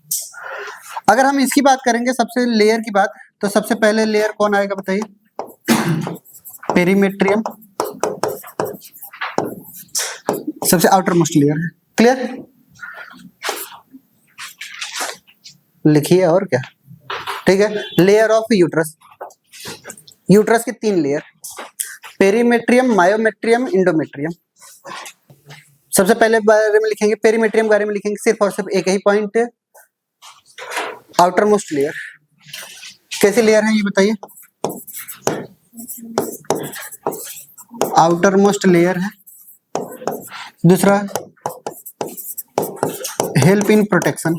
अगर हम इसकी बात करेंगे सबसे लेयर की बात, तो सबसे पहले लेयर कौन आएगा बताइए? पेरीमेट्रियम सबसे आउटर मोस्ट लेयर है। क्लियर? लिखिए और क्या, ठीक है? Layer of uterus. यूट्रस की 3 लेयर, पेरीमेट्रियम, मायोमेट्रियम, इंडोमेट्रियम। सबसे पहले बारे में लिखेंगे पेरीमेट्रियम के बारे में लिखेंगे, सिर्फ और सिर्फ एक ही पॉइंट, आउटर मोस्ट लेयर। कैसी लेयर है ये बताइए? आउटर मोस्ट लेयर है। दूसरा हेल्प इन प्रोटेक्शन,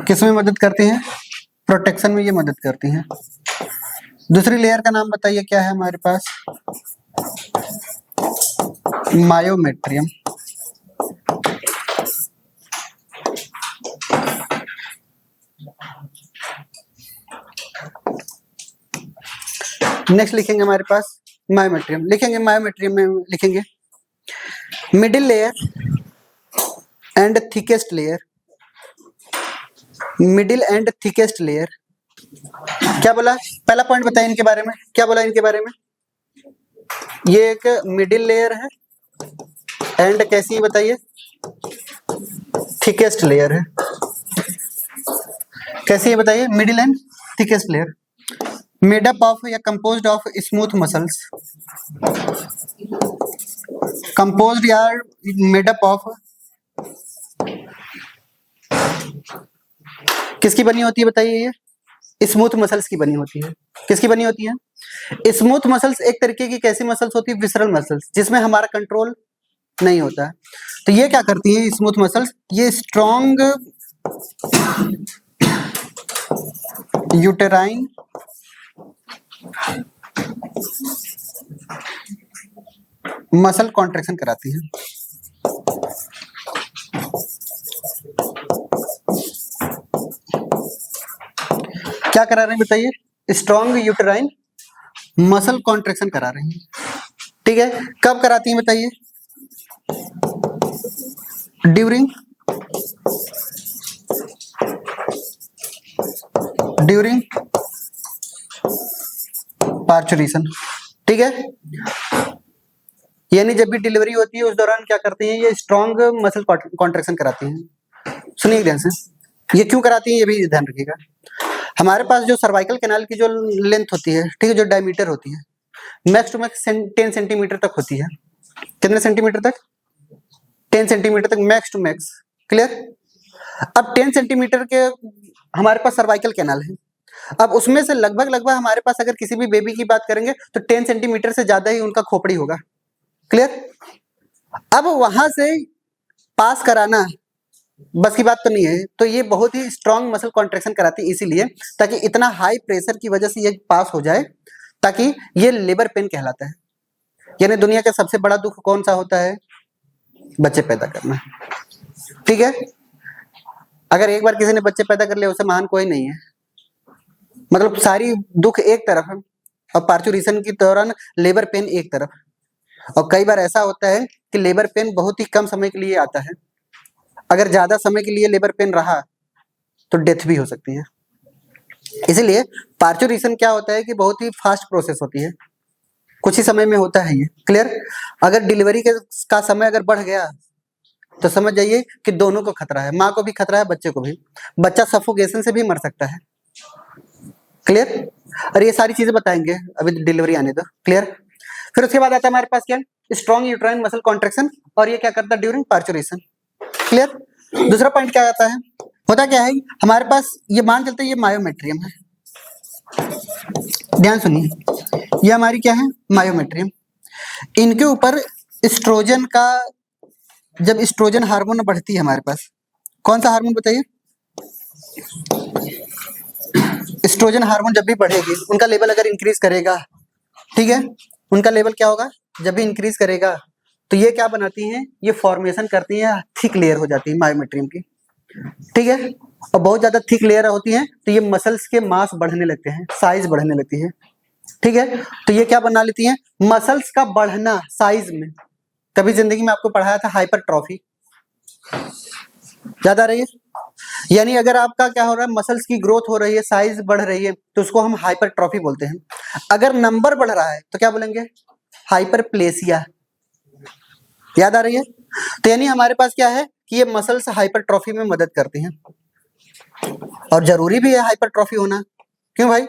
किसमें मदद करती हैं? प्रोटेक्शन में ये मदद करती हैं। दूसरी लेयर का नाम बताइए क्या है हमारे पास? मायोमेट्रियम। नेक्स्ट लिखेंगे हमारे पास मायोमेट्रियम, लिखेंगे मायोमेट्रियम में लिखेंगे middle layer and thickest layer, middle and thickest layer. क्या बोला? पहला पॉइंट बताइए इनके बारे में, क्या बोला इनके बारे में? ये एक मिडिल लेयर है एंड कैसी है बताइए? थिकेस्ट लेयर है। कैसी है बताइए? Middle and thickest layer. Made up of या composed of smooth muscles, composed या मेड अप ऑफ किसकी बनी होती है बताइए? ये स्मूथ मसल्स की बनी होती है। किसकी बनी होती है? स्मूथ मसल्स एक तरीके की कैसी मसल्स होती है? विसरल मसल्स, जिसमें हमारा कंट्रोल नहीं होता है। तो ये क्या करती है स्मूथ मसल्स? ये स्ट्रॉन्ग यूटेराइन मसल कॉन्ट्रैक्शन कराती है। क्या करा रहे हैं बताइए? स्ट्रॉन्ग यूटेराइन मसल कॉन्ट्रैक्शन करा रहे हैं। ठीक है, कब कराती हैं बताइए? During parturition. ठीक है, यानी जब भी डिलीवरी होती है उस दौरान क्या करते हैं? ये स्ट्रॉन्ग मसल कॉन्ट्रैक्शन कराती हैं। सुनिए ध्यान से, ये क्यों कराती हैं ये भी ध्यान रखिएगा। हमारे पास जो सर्वाइकल कैनाल की जो लेंथ होती है, ठीक है, जो डायमीटर होती है, मैक्स टू मैक्स 10 सेंटीमीटर तक होती है। कितने सेंटीमीटर तक? 10 सेंटीमीटर तक मैक्स टू मैक्स। क्लियर? अब 10 सेंटीमीटर के हमारे पास सर्वाइकल कैनाल है। अब उसमें से लगभग हमारे पास अगर किसी भी बेबी की बात करेंगे तो 10 सेंटीमीटर से ज्यादा ही उनका खोपड़ी होगा। क्लियर? अब वहां से पास कराना बस की बात तो नहीं है, तो ये बहुत ही स्ट्रॉन्ग मसल कॉन्ट्रैक्शन कराती है, इसीलिए ताकि इतना हाई प्रेशर की वजह से ये पास हो जाए, ताकि ये लेबर पेन कहलाता है। यानी दुनिया का सबसे बड़ा दुख कौन सा होता है? बच्चे पैदा करना। ठीक है, अगर एक बार किसी ने बच्चे पैदा कर लिया उससे महान कोई नहीं है। मतलब सारी दुख एक तरफ है और पार्चुरेशन के दौरान लेबर पेन एक तरफ। और कई बार ऐसा होता है कि लेबर पेन बहुत ही कम समय के लिए आता है। अगर ज्यादा समय के लिए लेबर पेन रहा तो डेथ भी हो सकती है। इसीलिए पार्चुरेशन क्या होता है कि बहुत ही फास्ट प्रोसेस होती है, कुछ ही समय में होता है ये। क्लियर? अगर डिलीवरी का समय अगर बढ़ गया तो समझ जाइए कि दोनों को खतरा है, माँ को भी खतरा है, बच्चे को भी। बच्चा सफोकेशन से भी मर सकता है। क्लियर? और ये सारी चीजें बताएंगे अभी डिलीवरी आने दो। क्लियर? फिर उसके बाद आता है हमारे पास क्या? स्ट्रॉन्ग यूट्राइन मसल कॉन्ट्रैक्शन, और ये क्या करता है? During parturition. क्लियर? दूसरा पॉइंट क्या आता है? होता क्या है हमारे पास, ये मान चलते हैं ये मायोमेट्रियम है। ध्यान सुनिए, ये हमारी क्या है? मायोमेट्रियम। इनके ऊपर एस्ट्रोजन का, जब एस्ट्रोजन हार्मोन बढ़ती है हमारे पास, कौन सा हार्मोन बताइए? एस्ट्रोजन हार्मोन जब भी बढ़ेगी, उनका लेवल अगर इंक्रीज करेगा, ठीक है, उनका लेवल क्या होगा? जब भी इंक्रीज करेगा तो ये क्या बनाती हैं? ये फॉर्मेशन करती हैं, थिक लेयर हो जाती है मायोमेट्रियम की। ठीक है, और बहुत ज्यादा थिक लेयर होती है तो ये मसल्स के मास बढ़ने लगते हैं, साइज बढ़ने लगती है। ठीक है, तो ये क्या बना लेती हैं? मसल्स का बढ़ना साइज में। कभी जिंदगी में आपको पढ़ाया था हाइपरट्रॉफी, याद आ रही है? यानी अगर आपका क्या हो रहा है? मसल्स की ग्रोथ हो रही है, साइज बढ़ रही है, तो उसको हम हाइपरट्रॉफी बोलते हैं। अगर नंबर बढ़ रहा है तो क्या बोलेंगे? हाइपरप्लेसिया। याद आ रही है? तो यानी हमारे पास क्या है कि ये मसल्स हाइपरट्रॉफी में मदद करती हैं, और जरूरी भी है हाइपरट्रॉफी होना। क्यों भाई?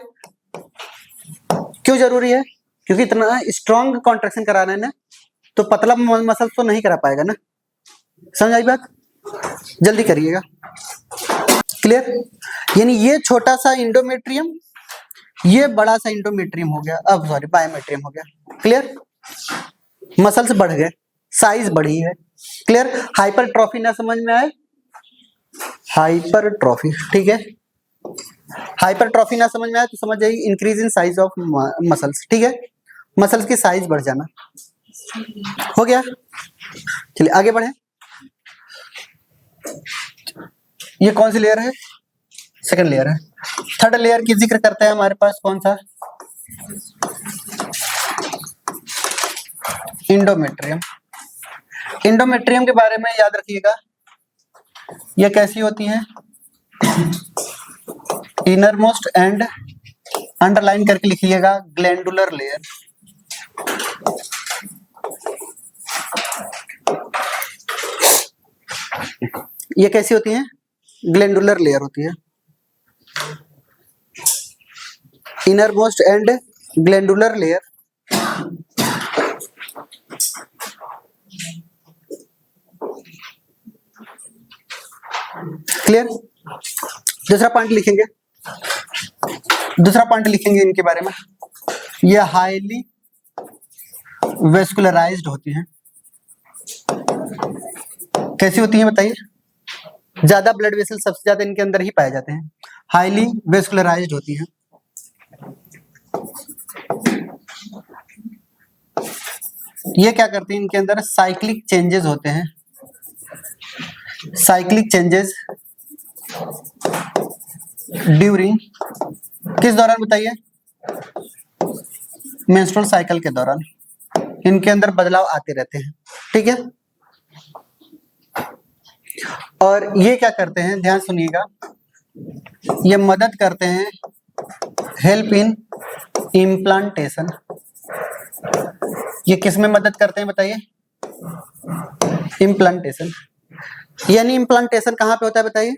क्यों जरूरी है? क्योंकि इतना स्ट्रॉन्ग कॉन्ट्रैक्शन कराना है ना, तो पतला मसल तो नहीं करा पाएगा ना, समझ आई बात? जल्दी करिएगा। क्लियर? यानी ये छोटा सा इंडोमेट्रियम, ये बड़ा सा इंडोमेट्रियम हो गया, अब सॉरी बायोमेट्रियम हो गया। क्लियर? मसल्स बढ़ गए, साइज बढ़ी है। क्लियर? हाइपरट्रॉफी ना समझ में आए? हाइपरट्रॉफी, ठीक है। हाइपरट्रॉफी ना समझ में आए तो समझ जाइए increase in size of muscles, ठीक है। मसल्स की साइज बढ़ जाना, हो गया। चलिए आगे बढ़े। ये कौन सी लेयर है? सेकंड लेयर है। थर्ड लेयर की जिक्र करता है हमारे पास कौन सा? इंडोमेट्रियम। इंडोमेट्रियम के बारे में याद रखिएगा, ये कैसी होती है? इनर मोस्ट एंड अंडरलाइन करके लिखिएगा ग्लैंडुलर लेयर। ये कैसी होती है? ग्लैंडुलर लेयर होती है। Inner most and glandular layer. Clear? दूसरा पॉइंट लिखेंगे, दूसरा पॉइंट लिखेंगे इनके बारे में। ये हाईली वेस्कुलराइज्ड होती हैं। कैसी होती हैं बताइए? ज्यादा ब्लड वेसल सबसे ज्यादा इनके अंदर ही पाए जाते हैं। हाईली वेस्कुलराइज्ड होती हैं। ये क्या करती हैं? इनके अंदर साइक्लिक चेंजेस होते हैं। साइक्लिक चेंजेस ड्यूरिंग, किस दौरान बताइए? मेंस्ट्रुअल साइकिल के दौरान इनके अंदर बदलाव आते रहते हैं, ठीक है। और ये क्या करते हैं? ध्यान सुनिएगा, ये मदद करते हैं हेल्प इन इम्प्लांटेशन। ये किस में मदद करते हैं बताइए? इम्प्लांटेशन। यानी इम्प्लांटेशन कहाँ पे होता है बताइए?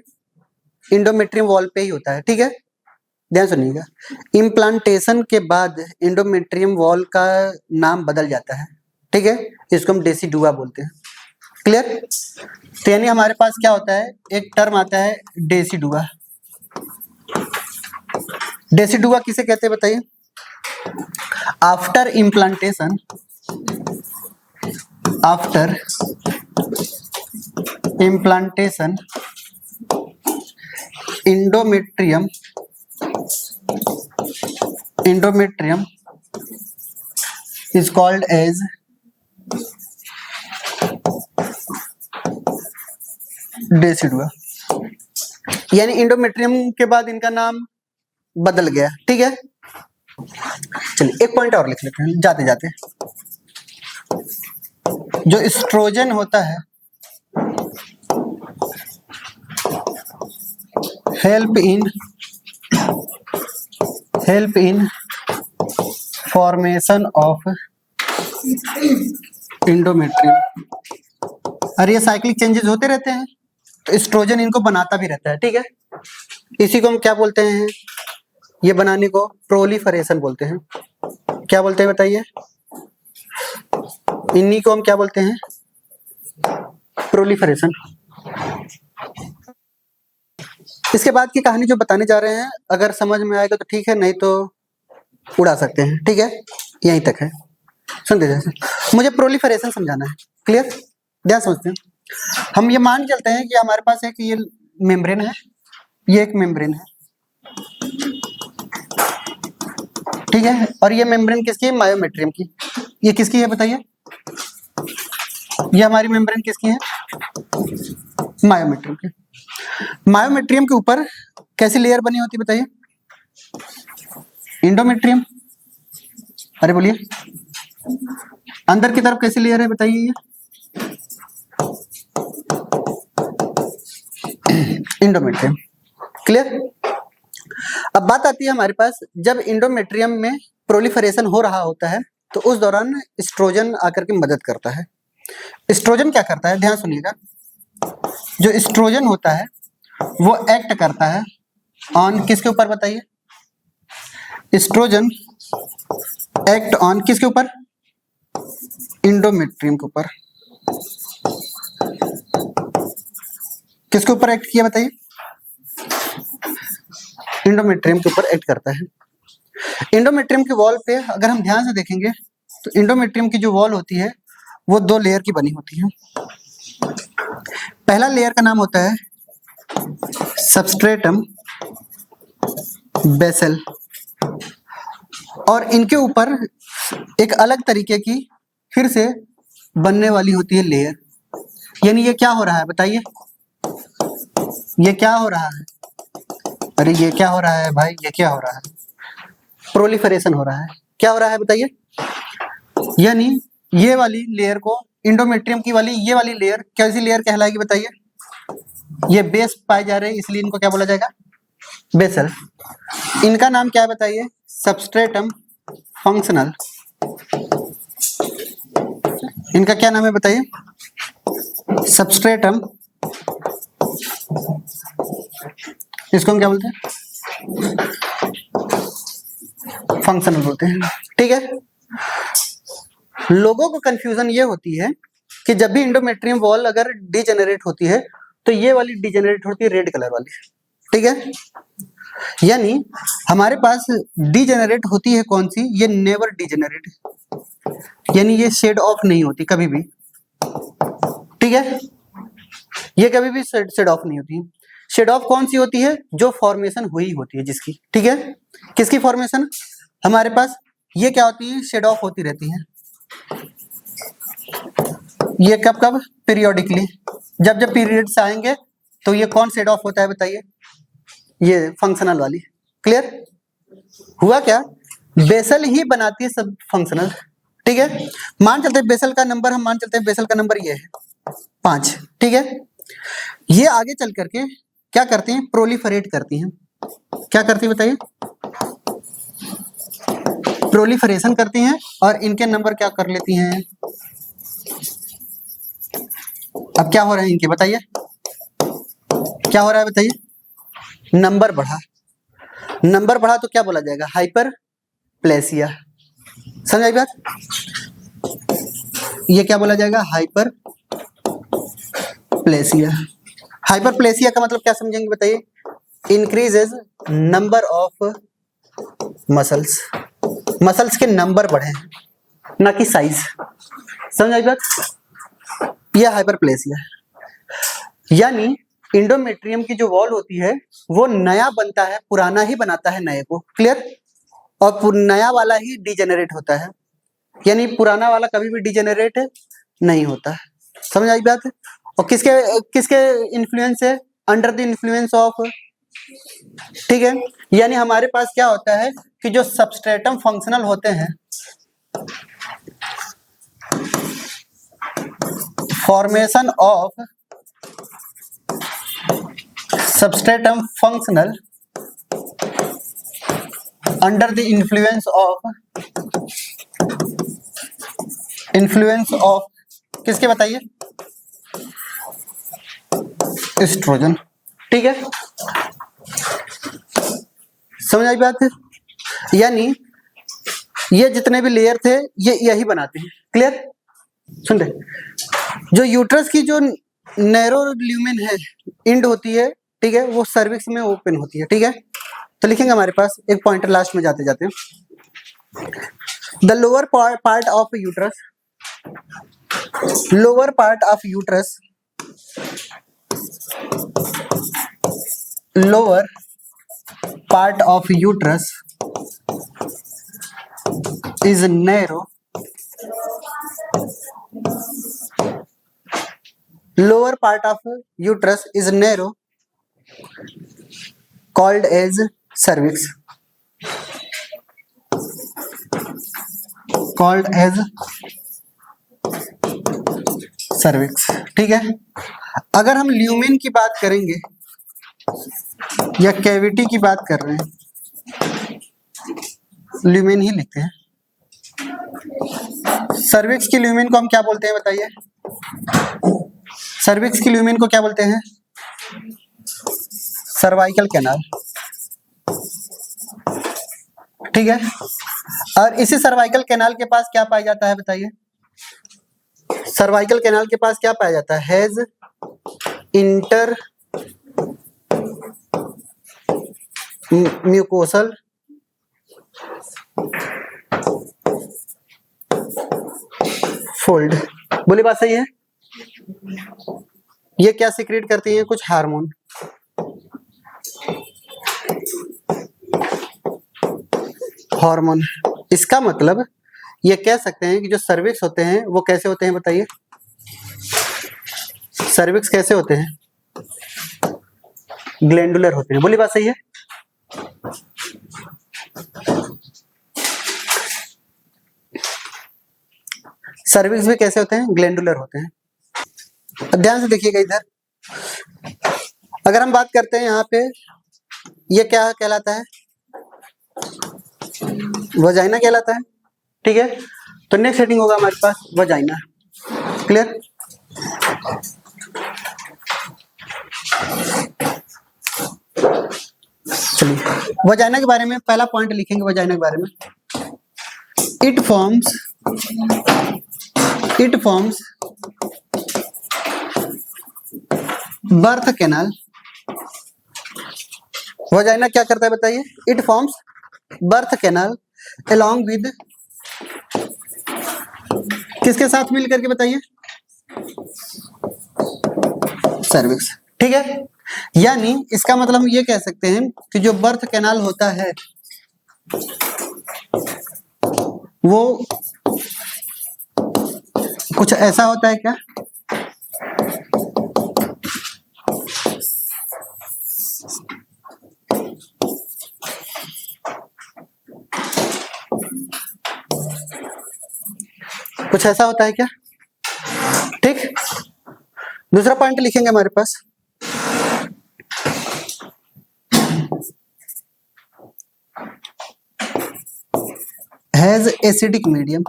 इंडोमेट्रियम वॉल पे ही होता है, ठीक है। ध्यान सुनिएगा, इम्प्लांटेशन के बाद इंडोमेट्रियम वॉल का नाम बदल जाता है, ठीक है। इसको हम डेसिडुआ बोलते हैं। क्लियर? तो यानी हमारे पास क्या होता है? एक टर्म आता है डेसिडुआ। डेसिडुआ किसे कहते हैं बताइए? After implantation, after implantation endometrium is called as decidua. यानी इंडोमेट्रियम के बाद इनका नाम बदल गया, ठीक है। चलिए एक पॉइंट और लिख लेते हैं जाते जाते। जो एस्ट्रोजन होता है help in formation of endometrium. और ये साइक्लिक चेंजेस होते रहते हैं तो एस्ट्रोजन इनको बनाता भी रहता है, ठीक है। इसी को हम क्या बोलते हैं? ये बनाने को प्रोलिफरेशन बोलते हैं। क्या बोलते हैं बताइए? इन्हीं को हम क्या बोलते हैं? प्रोलिफरेशन। इसके बाद की कहानी जो बताने जा रहे हैं, अगर समझ में आएगा तो ठीक है, नहीं तो उड़ा सकते हैं, ठीक है। यहीं तक है, सुन दीजिए। मुझे प्रोलिफरेशन समझाना है। क्लियर? ध्यान समझते हैं। हम ये मान चलते हैं कि हमारे पास एक ये मेम्ब्रेन है, ये एक मेम्ब्रेन है, ठीक है। और ये मेम्ब्रेन किसकी है? मायोमेट्रियम की। ये किसकी है बताइए? ये हमारी मेम्ब्रेन किसकी है? मायोमेट्रियम की। मायोमेट्रियम के ऊपर कैसी लेयर बनी होती है बताइए? इंडोमेट्रियम। अरे बोलिए, अंदर की तरफ कैसी लेयर है बताइए? ये इंडोमेट्रियम। क्लियर? अब बात आती है हमारे पास, जब इंडोमेट्रियम में प्रोलिफरेशन हो रहा होता है तो उस दौरान एस्ट्रोजन आकर के मदद करता है। एस्ट्रोजन क्या करता है? ध्यान सुनिएगा, जो एस्ट्रोजन होता है वो एक्ट करता है ऑन किसके ऊपर बताइए? एस्ट्रोजन एक्ट ऑन किसके ऊपर? इंडोमेट्रियम के ऊपर। किसके ऊपर एक्ट किया बताइए? इंडोमेट्रियम के ऊपर एक्ट करता है। इंडोमेट्रियम के वॉल पे अगर हम ध्यान से देखेंगे तो इंडोमेट्रियम की जो वॉल होती है वो 2 लेयर की बनी होती है। पहला लेयर का नाम होता है सबस्ट्रेटम बेसल, और इनके ऊपर एक अलग तरीके की फिर से बनने वाली होती है लेयर। यानी ये क्या हो रहा है बताइए? ये क्या हो रहा है? अरे ये क्या हो रहा है भाई? ये क्या हो रहा है? प्रोलिफरेशन हो रहा है। क्या हो रहा है बताइए? यानी ये वाली लेयर को, इंडोमेट्रियम की वाली ये वाली लेयर कैसी लेयर कहलाएगी बताइए? ये बेस पाए जा रहे हैं इसलिए इनको क्या बोला जाएगा? बेसल। इनका नाम क्या है बताइए? Substratum functional. इनका क्या नाम है बताइए? सबस्ट्रेटम, इसको हम क्या बोलते हैं? फंक्शनल बोलते हैं। ठीक है। लोगों को कंफ्यूजन ये होती है कि जब भी इंडोमेट्रियम वॉल अगर डिजेनरेट होती है तो ये वाली डिजेनरेट होती है रेड कलर वाली। ठीक है। यानी हमारे पास डिजेनरेट होती है कौन सी? ये नेवर डिजेनरेट, यानी ये शेड ऑफ नहीं होती कभी भी। ठीक है। ये कभी भी शेड ऑफ नहीं होती। शेड ऑफ कौन सी होती है? जो फॉर्मेशन हुई होती है जिसकी। ठीक है। किसकी फॉर्मेशन? हमारे पास ये क्या होती है? शेड ऑफ होती रहती है। ये कब कब? पीरियोडिकली। जब जब पीरियड्स आएंगे तो ये कौन शेड ऑफ होता है बताइए? ये फंक्शनल वाली। क्लियर हुआ क्या? बेसल ही बनाती है सब फंक्शनल। ठीक है। मान चलते हैं बेसल का नंबर, हम मान चलते हैं बेसल का नंबर ये है 5। ठीक है। ये आगे चल करके क्या करती हैं? प्रोलिफरेट करती हैं। क्या करती है बताइए? प्रोलिफरेशन करती हैं और इनके नंबर क्या कर लेती हैं? अब क्या हो रहा है इनके बताइए? क्या हो रहा है बताइए? नंबर बढ़ा। नंबर बढ़ा तो क्या बोला जाएगा? हाइपर प्लेसिया। समझ आई बात? ये क्या बोला जाएगा? हाइपर प्लेसिया। हाइपर प्लेसिया का मतलब क्या समझेंगे बताइए? Increases number of muscles. Muscles के नंबर बढ़े ना कि साइज। समझ आई बात? यह हाइपर प्लेसिया है। यानी इंडोमेट्रियम की जो वॉल होती है वो नया बनता है, पुराना ही बनाता है नए को। क्लियर? और नया वाला ही डिजेनरेट होता है, यानी पुराना वाला कभी भी डिजेनरेट नहीं होता है। समझ आई बात? और किसके किसके इन्फ्लुएंस है? Under the influence of. ठीक है। यानी हमारे पास क्या होता है कि जो सबस्ट्रेटम फंक्शनल होते हैं, formation of substratum functional under the influence of किसके बताइए? एस्ट्रोजन। ठीक है। समझ आई बात? यानी ये जितने भी लेयर थे ये यही बनाते हैं। क्लियर? सुन रहे? जो यूट्रस की जो नैरो ल्यूमेन है, इंड होती है, ठीक है, वो सर्विक्स में ओपन होती है। ठीक है। तो लिखेंगे हमारे पास एक पॉइंटर लास्ट में जाते जाते, the lower part of uterus, lower part of uterus, lower part of uterus is narrow, lower part of uterus is narrow, called as cervix, called as cervix। ठीक है। अगर हम ल्यूमेन की बात करेंगे या कैविटी की बात कर रहे हैं, ल्यूमेन ही लिखते हैं। सर्विक्स की ल्यूमेन को हम क्या बोलते हैं बताइए? सर्विक्स की ल्यूमेन को क्या बोलते हैं? Cervical canal. ठीक है। और इसी सर्वाइकल कैनाल के पास क्या पाया जाता है बताइए? सर्वाइकल कैनाल के पास क्या पाया जाता है? Has inter mucosal fold. बोली बात सही है? ये क्या सीक्रेट करती हैं? कुछ हार्मोन। हार्मोन। इसका मतलब ये कह सकते हैं कि जो सर्विक्स होते हैं वो कैसे होते हैं? बताइए, सर्विक्स कैसे होते हैं? ग्लैंडुलर होते हैं। बोली बात सही है? सर्विक्स भी कैसे होते हैं? ग्लैंडुलर होते हैं। ध्यान से देखिएगा इधर, अगर हम बात करते हैं यहाँ पे, ये क्या कहलाता है? वजाइना कहलाता है। ठीक है, तो नेक्स्ट हेडिंग होगा हमारे पास वजाइना। क्लियर? चलिए वजाइना के बारे में पहला पॉइंट लिखेंगे। वजाइना के बारे में, it forms birth canal. Vagina क्या करता है बताइए? It forms birth canal along with, किसके साथ मिल करके बताइए? सर्विक्स। ठीक है, यानी इसका मतलब हम ये कह सकते हैं कि जो बर्थ कैनाल होता है वो कुछ ऐसा होता है क्या? कुछ ऐसा होता है क्या? ठीक, दूसरा पॉइंट लिखेंगे हमारे पास, हैज एसिडिक मीडियम।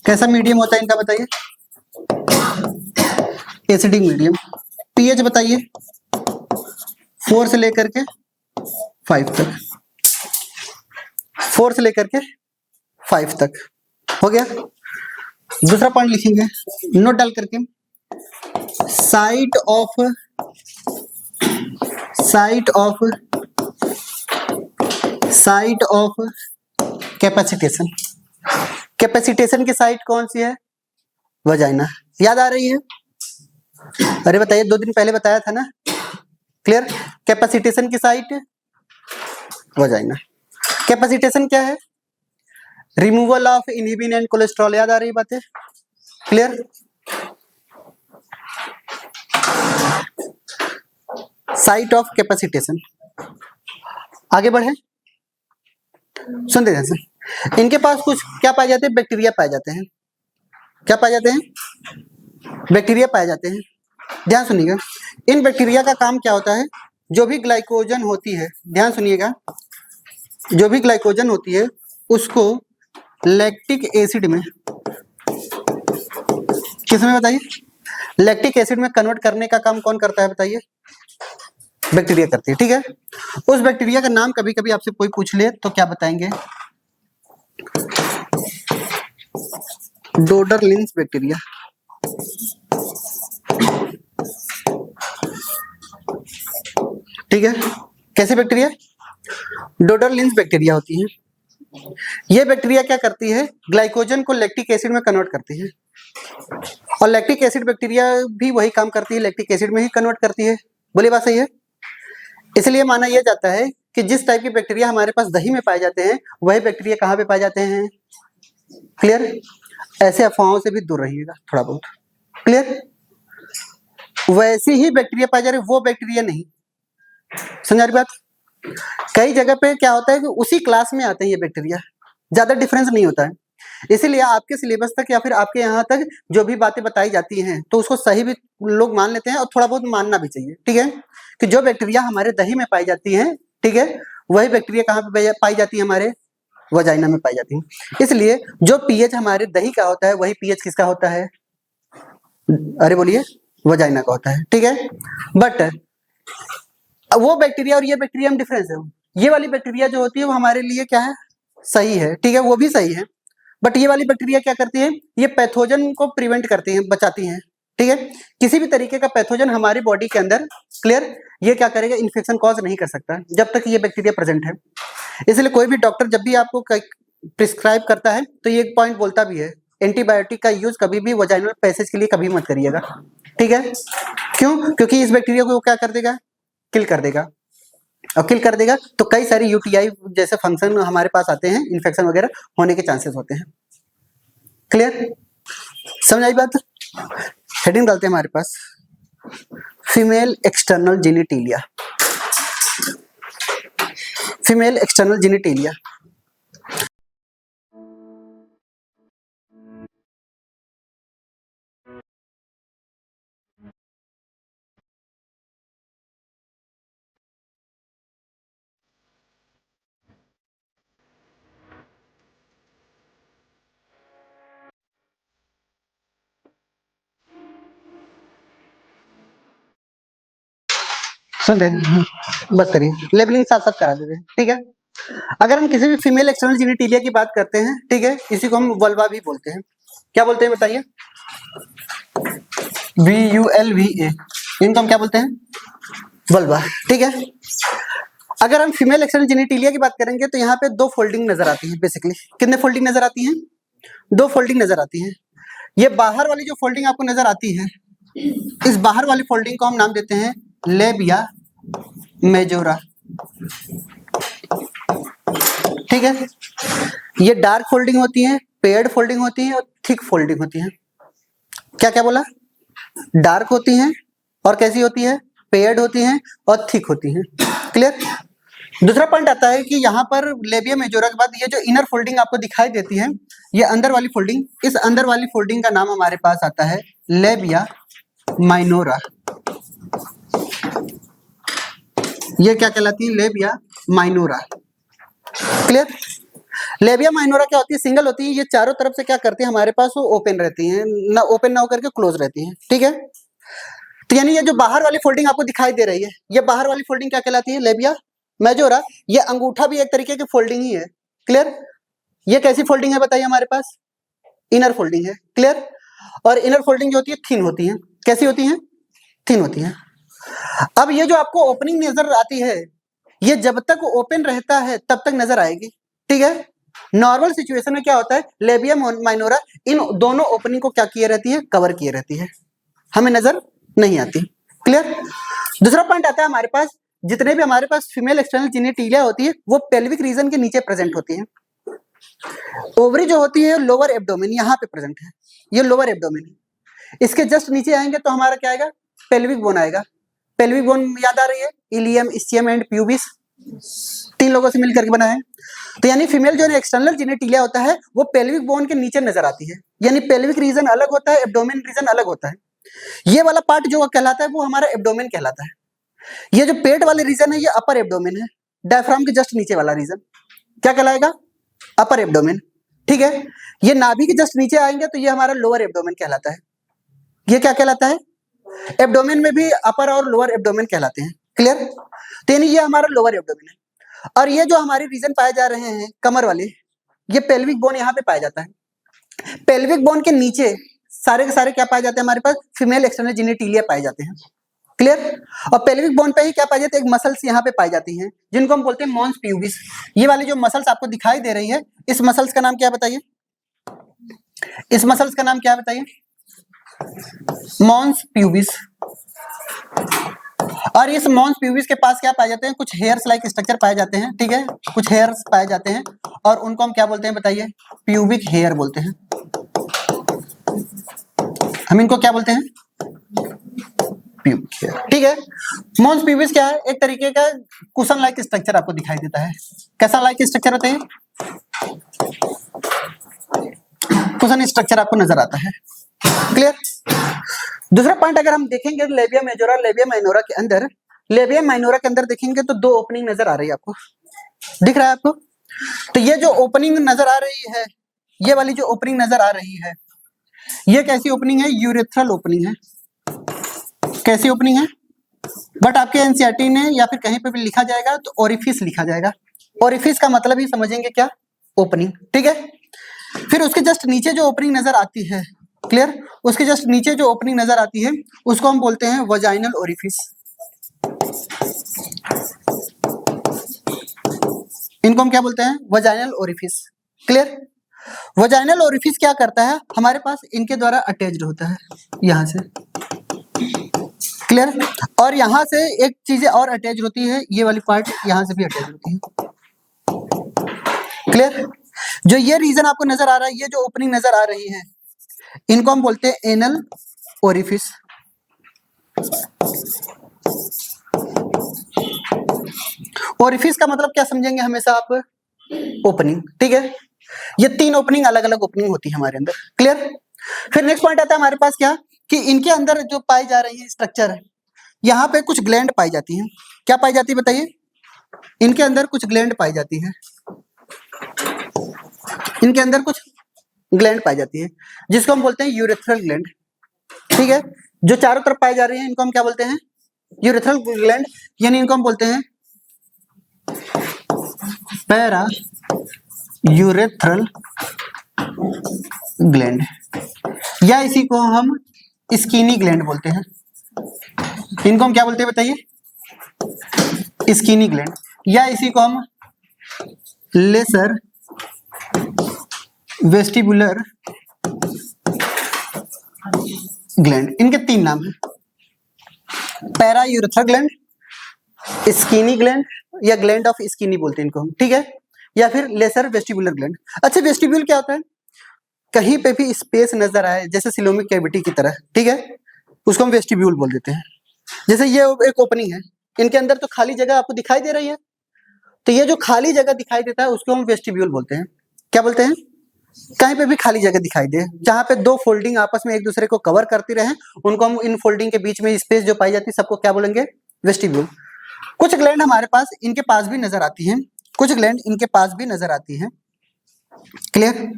कैसा मीडियम होता है इनका बताइए? Acidic medium. पीएच बताइए? 4 से लेकर के 5 तक, 4 से लेकर के 5 तक हो गया। दूसरा पॉइंट लिखेंगे नोट डाल करके, साइट ऑफ कैपेसिटेशन। कैपेसिटेशन की साइट कौन सी है? वजाइना। याद आ रही है? अरे बताइए, 2 दिन पहले बताया था ना। क्लियर? कैपेसिटेशन की साइट वजाइना। कैपेसिटेशन क्या है? Removal of inhibin and cholesterol. याद आ रही बातें? क्लियर? Site of capacitation. आगे बढ़े, सुनते ध्यान से। इनके पास कुछ क्या पाए जाते हैं? बैक्टीरिया पाए जाते हैं। क्या पाए जाते हैं? बैक्टीरिया पाए जाते हैं। ध्यान सुनिएगा, इन बैक्टीरिया का काम क्या होता है? जो भी ग्लाइकोजन होती है, ध्यान सुनिएगा, जो भी ग्लाइकोजन होती है उसको लैक्टिक एसिड में, किसमें बताइए? लैक्टिक एसिड में कन्वर्ट करने का काम कौन करता है बताइए? बैक्टीरिया करती है। ठीक है, उस बैक्टीरिया का नाम कभी कभी आपसे कोई पूछ ले तो क्या बताएंगे? डोडरलिन्स बैक्टीरिया। ठीक है, कैसे बैक्टीरिया? डोडरलिन्स बैक्टीरिया होती है। ये बैक्टीरिया क्या करती है? ग्लाइकोजन को लैक्टिक एसिड में कन्वर्ट करती है, और लैक्टिक एसिड बैक्टीरिया भी वही काम करती है, लैक्टिक एसिड में ही कन्वर्ट करती है। बोली बात सही है? इसलिए माना यह जाता है कि जिस टाइप की बैक्टीरिया हमारे पास दही में पाए जाते हैं वही बैक्टीरिया कहाँ पे पाए जाते हैं? क्लियर? ऐसे अफवाहों से भी दूर रहिएगा थोड़ा बहुत। क्लियर? वैसी ही बैक्टीरिया पाई जा रही, वो बैक्टीरिया नहीं। समझ आ रही बात? कई जगह पे क्या होता है कि उसी क्लास में आते हैं ये बैक्टीरिया, ज्यादा डिफरेंस नहीं होता है। इसीलिए आपके सिलेबस तक या फिर आपके यहाँ तक जो भी बातें बताई जाती हैं तो उसको सही भी लोग मान लेते हैं और थोड़ा बहुत मानना भी चाहिए। ठीक है, कि जो बैक्टीरिया हमारे दही में पाई जाती है, ठीक है, वही बैक्टीरिया कहाँ पे पाई जाती है? हमारे वजाइना में पाई जाती है। इसलिए जो पीएच हमारे दही का होता है वही पीएच किसका होता है? अरे बोलिए, वजाइना का होता है। ठीक है, बट वो बैक्टीरिया और ये बैक्टीरिया में डिफरेंस है। ये वाली बैक्टीरिया जो होती है वो हमारे लिए क्या है? सही है। ठीक है, वो भी सही है, बट ये वाली बैक्टीरिया क्या करती है, ये पैथोजन को प्रिवेंट करती हैं, बचाती हैं, ठीक है। किसी भी तरीके का पैथोजन हमारी बॉडी के अंदर, क्लियर, ये क्या करेगा, इन्फेक्शन कॉज नहीं कर सकता जब तक ये बैक्टीरिया प्रेजेंट है। इसलिए कोई भी डॉक्टर जब भी आपको प्रिस्क्राइब करता है तो ये एक पॉइंट बोलता भी है, एंटीबायोटिक का यूज कभी भी वजाइनल पैसेज के लिए कभी मत करिएगा, ठीक है। क्यों? क्योंकि इस बैक्टीरिया को क्या कर देगा, किल कर देगा, और किल कर देगा तो कई सारी यूटीआई जैसे फंक्शन हमारे पास आते हैं, इन्फेक्शन वगैरह होने के चांसेस होते हैं। क्लियर, समझ आई बात? हेडिंग डालते हैं हमारे पास, female external genitalia, female external genitalia. बस करिए, लेबलिंग साथ साथ करा देते हैं, ठीक है। अगर हम किसी भी फीमेल एक्सटर्नल जेनिटेलिया की बात करते हैं, ठीक है, इसी को हम वल्वा भी बोलते हैं। क्या बोलते हैं बताइए? VULVA, इनको हम क्या बोलते हैं? वल्वा, ठीक है। अगर हम फीमेल एक्सटर्नल जेनिटेलिया की बात करेंगे तो यहाँ पे दो फोल्डिंग नजर आती है बेसिकली। कितने फोल्डिंग नजर आती हैं? दो फोल्डिंग नजर आती है। ये बाहर वाली जो फोल्डिंग आपको नजर आती है, इस बाहर वाली फोल्डिंग को हम नाम देते हैं लेबिया मेजोरा, ठीक है। ये डार्क फोल्डिंग होती है, पेयर्ड फोल्डिंग होती है और थिक फोल्डिंग होती है। क्या क्या बोला? डार्क होती हैं और कैसी होती है? पेयर्ड होती हैं और थिक होती हैं। क्लियर? दूसरा पॉइंट आता है कि यहाँ पर लेबिया मेजोरा के बाद ये जो इनर फोल्डिंग आपको दिखाई देती है, ये अंदर वाली फोल्डिंग, इस अंदर वाली फोल्डिंग का नाम हमारे पास आता है लेबिया माइनोरा। ये क्या कहलाती है? Labia minora. Clear? Labia minora क्या होती है? सिंगल होती है। ये चारों तरफ से क्या करती है हमारे पास, वो ओपन रहती हैं, ना ओपन ना होकर के क्लोज रहती हैं, ठीक है। तो यानी ये जो बाहर वाली फोल्डिंग आपको दिखाई दे रही है, ये बाहर वाली फोल्डिंग क्या कहलाती है? Labia majora. ये अंगूठा भी एक तरीके की फोल्डिंग ही है। क्लियर? ये कैसी फोल्डिंग है बताइए हमारे पास? इनर फोल्डिंग है। क्लियर? और इनर फोल्डिंग जो होती है थिन होती है। कैसी होती है? थिन होती है। अब ये जो आपको ओपनिंग नजर आती है, ये जब तक ओपन रहता है तब तक नजर आएगी, ठीक है। नॉर्मल सिचुएशन में क्या होता है, लेबिया माइनोरा इन दोनों ओपनिंग को क्या किए रहती है? कवर किए रहती है, हमें नजर नहीं आती। क्लियर? दूसरा पॉइंट आता है हमारे पास, जितने भी हमारे पास फीमेल एक्सटर्नल जेनिटेलिया होती है वो पेल्विक रीजन के नीचे प्रेजेंट होती है। ओवरी जो होती है लोअर एब्डोमेन, यहाँ पे प्रेजेंट है, ये लोअर एब्डोमेन। इसके जस्ट नीचे आएंगे तो हमारा क्या आएगा? पेल्विक बोन आएगा। पेल्विक बोन याद आ रही है? इलियम, इस्चियम एंड प्यूबिस, तीन लोगों से मिलकर के बना है। तो यानी फीमेल जो एक्सटर्नल जेनिटेलिया होता है वो पेल्विक बोन के नीचे नजर आती है, यानी पेल्विक रीजन अलग होता है, एब्डोमेन रीजन अलग होता है। ये वाला पार्ट जो कहलाता है वो हमारा एब्डोमेन कहलाता है। ये जो पेट वाले रीजन है ये अपर एब्डोमेन है, डायफ्राम के जस्ट नीचे वाला रीजन क्या कहलाएगा? अपर एब्डोमेन, ठीक है। ये नाभि के जस्ट नीचे आएंगे तो ये हमारा लोअर एब्डोमेन कहलाता है। ये क्या कहलाता है? एब्डोमेन में भी अपर और लोअर एब्डोमेन कहलाते हैं। क्लियर? तो यानी ये हमारा लोअर एब्डोमेन है। और ये जो हमारे रीजन पाए जा रहे हैं कमर वाले, ये पेल्विक बोन यहाँ पे पाया जाता है। पेल्विक बोन के नीचे सारे के सारे क्या पाए जाते हैं हमारे पास? फीमेल एक्सटर्नल जेनिटेलिया पाए जाते हैं। क्लियर? और पेल्विक बोन पे ही क्या पाए जाते हैं? एक मसल्स यहाँ पे पाई जाती हैं जिनको हम बोलते हैं मॉन्स प्यूबिस। ये वाली जो मसल्स आपको दिखाई दे रही है, इस मसल्स का नाम क्या बताइए? इस मसल्स का नाम क्या बताइए? Mons pubis. और इस मॉन्स प्यूबिस के पास क्या पाए जाते हैं? कुछ हेयर्स लाइक स्ट्रक्चर पाए जाते हैं, ठीक है, कुछ हेयर्स पाए जाते हैं और उनको हम क्या बोलते हैं बताइए? प्यूबिक हेयर बोलते हैं। हम इनको क्या बोलते हैं? प्यूबिक हेयर, ठीक है। मॉन्स प्यूबिस क्या है? एक तरीके का कुशन लाइक स्ट्रक्चर आपको दिखाई देता है। कैसा लाइक स्ट्रक्चर होता है? कुशन स्ट्रक्चर आपको नजर आता है। क्लियर? दूसरा पॉइंट अगर हम देखेंगे लेबिया मेजोरा, लेबिया माइनोरा के अंदर, लेबिया माइनोरा के अंदर देखेंगे तो दो ओपनिंग नजर आ रही है आपको, दिख रहा है आपको? तो ये जो ओपनिंग नजर आ रही है, ये वाली जो ओपनिंग नजर आ रही है, ये कैसी ओपनिंग है? यूरेथ्रल ओपनिंग है। कैसी ओपनिंग है? बट आपके एनसीईआरटी ने या फिर कहीं पे भी लिखा जाएगा तो ओरिफिस लिखा जाएगा। ओरिफिस का मतलब ही समझेंगे क्या? ओपनिंग, ठीक है। फिर उसके जस्ट नीचे जो ओपनिंग नजर आती है, क्लियर, उसके जस्ट नीचे जो ओपनिंग नजर आती है उसको हम बोलते हैं वजाइनल ओरिफिस। इनको हम क्या बोलते हैं? Vaginal orifice. Clear. Vaginal orifice क्या करता है, हमारे पास इनके द्वारा अटैच्ड होता है यहां से, क्लियर। और यहां से एक चीजें और अटैच होती है, ये वाली पार्ट यहां से भी अटैच होती है, क्लियर। जो ये रीजन आपको नजर आ रहा है, ये जो ओपनिंग नजर आ रही है, इनको हम बोलते हैं एनल ओरिफिस। ओरिफिस का मतलब क्या समझेंगे हमेशा आप? ओपनिंग, ठीक है। ये तीन ओपनिंग अलग अलग ओपनिंग होती है हमारे अंदर, क्लियर। फिर नेक्स्ट पॉइंट आता है हमारे पास क्या, कि इनके अंदर जो पाई जा रही है स्ट्रक्चर है, यहाँ पे कुछ ग्लैंड पाई जाती हैं। क्या पाई जाती है बताइए? इनके अंदर कुछ ग्लैंड पाई जाती है, इनके अंदर कुछ ग्लैंड पाई जाती है, जिसको हम बोलते हैं यूरेथ्रल ग्लैंड, ठीक है। जो चारों तरफ पाई जा रही है इनको हम क्या बोलते हैं? यूरेथ्रल ग्लैंड, यानी इनको हम बोलते हैं पैरा यूरेथ्रल ग्लैंड, या इसी को हम स्किनी ग्लैंड बोलते हैं। इनको हम क्या बोलते हैं बताइए? स्किनी ग्लैंड, या इसी को हम लेसर वेस्टिबुलर ग्लैंड। इनके तीन नाम हैं, para urethral gland, skinny gland, या ग्लैंड ऑफ स्किनी बोलते हैं इनको हम, ठीक है, या फिर लेसर वेस्टिबुलर ग्लैंड। अच्छा, वेस्टिब्यूल क्या होता है? कहीं पे भी स्पेस नजर आए, जैसे सिलोमिक कैविटी की तरह, ठीक है, उसको हम वेस्टिब्यूल बोल देते हैं। जैसे ये एक ओपनिंग है, इनके अंदर तो खाली जगह आपको दिखाई दे रही है, तो ये जो खाली जगह दिखाई देता है उसको हम वेस्टिब्यूल बोलते हैं। क्या बोलते हैं? कहीं पे भी खाली जगह दिखाई दे, जहां पे दो फोल्डिंग आपस में एक दूसरे को कवर करती रहे, उनको हम, इन फोल्डिंग के बीच में स्पेस जो पाई जाती है सबको क्या बोलेंगे? वेस्टिब्यूल। कुछ ग्लैंड हमारे पास इनके पास भी नजर आती हैं, कुछ ग्लैंड इनके पास भी नजर आती हैं, क्लियर।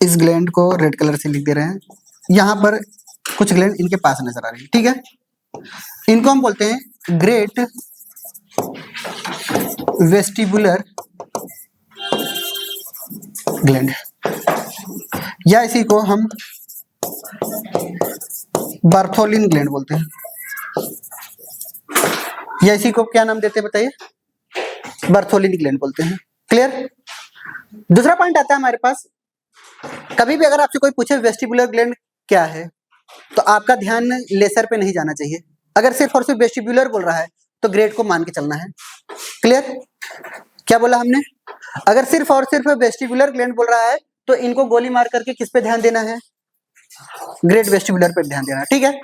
इस ग्लैंड को रेड कलर से लिख दे रहे हैं, यहां पर कुछ ग्लैंड इनके पास नजर आ रही है, ठीक है। इनको हम बोलते हैं ग्रेट वेस्टिबुलर ग्लैंड, या इसी को हम बार्थोलिन ग्लैंड बोलते हैं, या इसी को क्या नाम देते हैं बताइए? बार्थोलिन ग्लैंड बोलते हैं, क्लियर। दूसरा पॉइंट आता है हमारे पास, कभी भी अगर आपसे कोई पूछे वेस्टिबुलर ग्लैंड क्या है, तो आपका ध्यान लेसर पे नहीं जाना चाहिए। अगर सिर्फ और सिर्फ वेस्टिबुलर बोल रहा है तो ग्रेड को मान के चलना है, क्लियर। क्या बोला हमने? अगर सिर्फ और सिर्फ वेस्टिबुलर ग्लैंड बोल रहा है तो इनको गोली मार करके किस पे ध्यान देना है? ग्रेड वेस्टिबुलर पे ध्यान देना, ठीक है।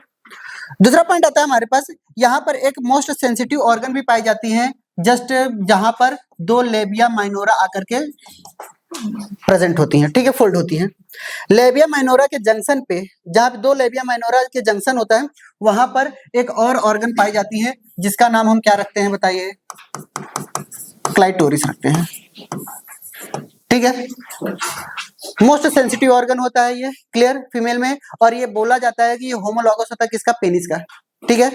दूसरा पॉइंट आता है हमारे पास, यहाँ पर एक मोस्ट सेंसिटिव ऑर्गन भी पाई जाती है, जस्ट जहां पर दो लेबिया माइनोरा आकर के प्रेजेंट होती हैं, ठीक है, फोल्ड होती हैं। लेबिया माइनोरा के जंक्शन पे, जहां पे दो लेबिया माइनोरा के जंक्शन होता है, वहां पर एक और ऑर्गन पाई जाती है, जिसका नाम हम क्या रखते हैं बताइए? क्लाइटोरिस रखते हैं, ठीक है। मोस्ट सेंसिटिव ऑर्गन होता है ये, क्लियर, फीमेल में, और ये बोला जाता है कि ये होमोलॉगस होता है किसका? पेनिस का, ठीक है।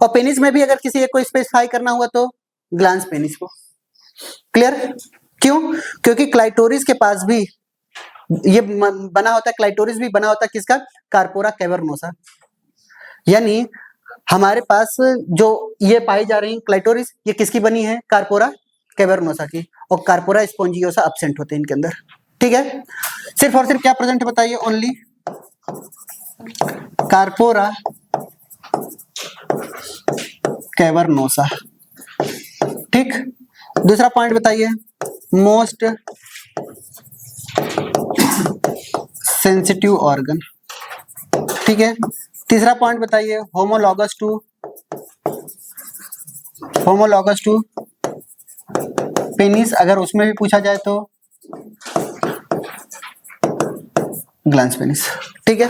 और पेनिस में भी अगर किसी एक को स्पेसिफाई करना हुआ तो ग्लांस पेनिस को, क्लियर। क्यों? क्योंकि क्लाइटोरिस के पास भी ये बना होता है, क्लाइटोरिस भी बना होता है किसका? Corpora cavernosa. यानी हमारे पास जो ये पाई जा रही क्लाइटोरिस, ये किसकी बनी है? कार्पोरा कैवर्नोसा की, और कार्पोरा स्पोंजियोसा एब्सेंट होते हैं इनके अंदर, ठीक है। सिर्फ और सिर्फ क्या प्रेजेंट है बताइए? ओनली कार्पोरा कैवर्नोसा, ठीक। दूसरा पॉइंट बताइए, मोस्ट सेंसिटिव ऑर्गन, ठीक है। तीसरा पॉइंट बताइए, होमोलॉगस टू पेनिस, अगर उसमें भी पूछा जाए तो ग्लांस पेनिस, ठीक है।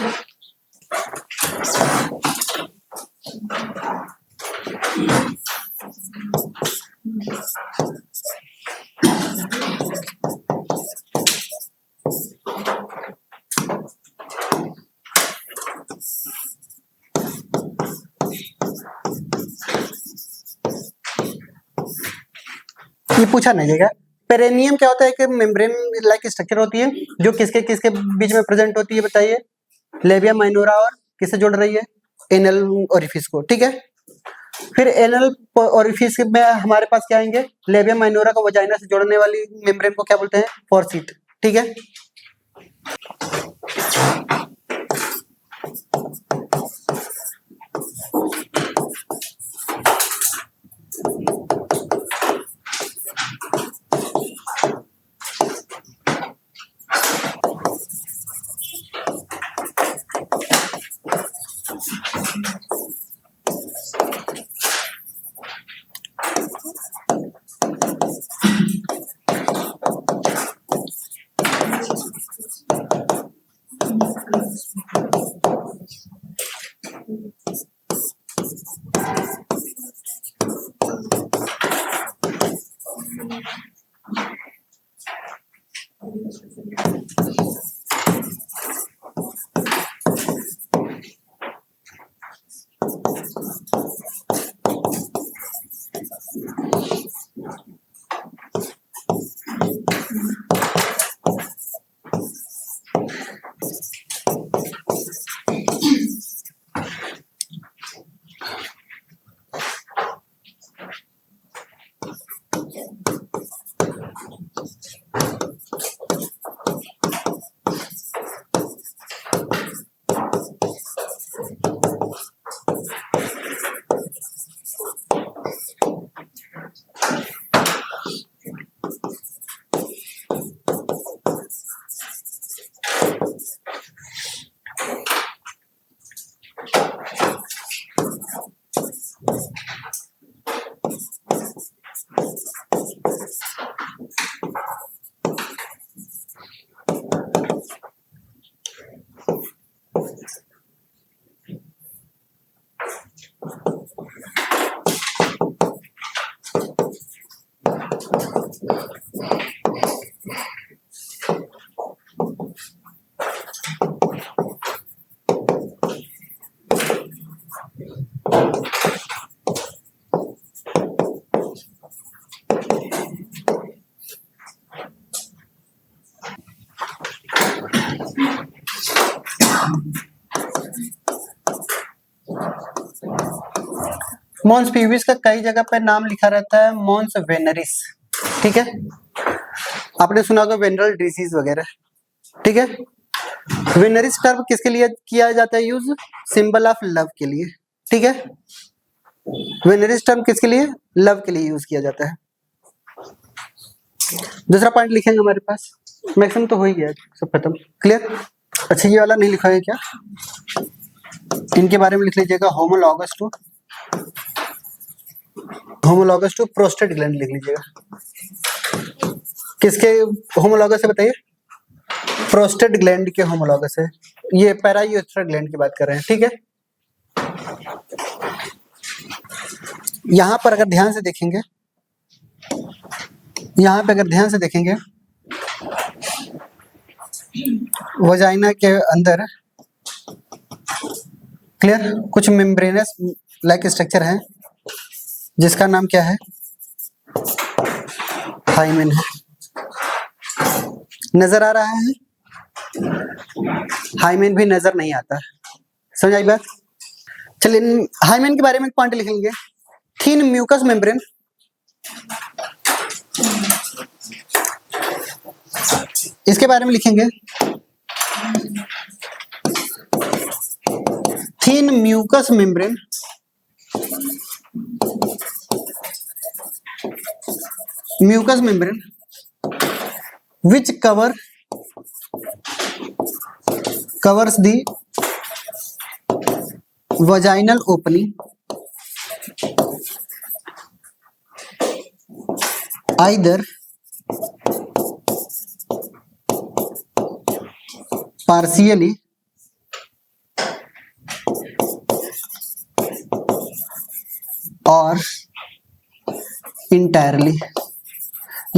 ये पूछा नहीं जाएगा, पेरेनियम क्या होता है? कि मेम्ब्रेन लाइक स्ट्रक्चर होती है जो किसके किसके बीच में प्रेजेंट होती है बताइए? लेबिया माइनोरा और किससे जोड़ रही है? एनल ओरिफिस को, ठीक है। फिर एनल ओरिफिस में हमारे पास क्या आएंगे? लेबिया माइनोरा को वजाइना से जोड़ने वाली मेम्ब्रेन को क्या बोलते हैं? फॉरसीट, ठीक है। मॉन्स पीविस का कई जगह पर नाम लिखा रहता है मॉन्स वेनरिस, ठीक है। आपने सुना होगा वेनरल डिजीज वगैरह, ठीक है। वेनरिस टर्म किसके लिए किया जाता है यूज? सिंबल ऑफ लव के लिए, ठीक है। वेनरिस टर्म किसके लिए? लव के लिए यूज किया जाता है। दूसरा पॉइंट लिखेंगे हमारे पास, मैक्सिमम तो हो ही गया, सब खत्म, क्लियर। अच्छा ये वाला नहीं लिखा है क्या? इनके बारे में लिख लीजिएगा, होमोलॉगस टू प्रोस्टेट ग्लैंड लिख लीजिएगा। किसके होमोलॉगस है बताइए? प्रोस्टेट ग्लैंड के होमोलॉगस है। ये पैरायूरेथ्रल ग्लैंड की बात कर रहे हैं, ठीक है। यहां पर अगर ध्यान से देखेंगे, वजाइना के अंदर क्लियर कुछ मेम्ब्रेनस लाइक स्ट्रक्चर है जिसका नाम क्या है? हाइमेन है। नजर आ रहा है? हाइमेन भी नजर नहीं आता, समझ आई बात? चलिए हाइमेन के बारे में एक पॉइंट लिखेंगे, थिन म्यूकस मेम्ब्रेन, इसके बारे में लिखेंगे thin mucous membrane which covers the vaginal opening either partially और इंटायरली,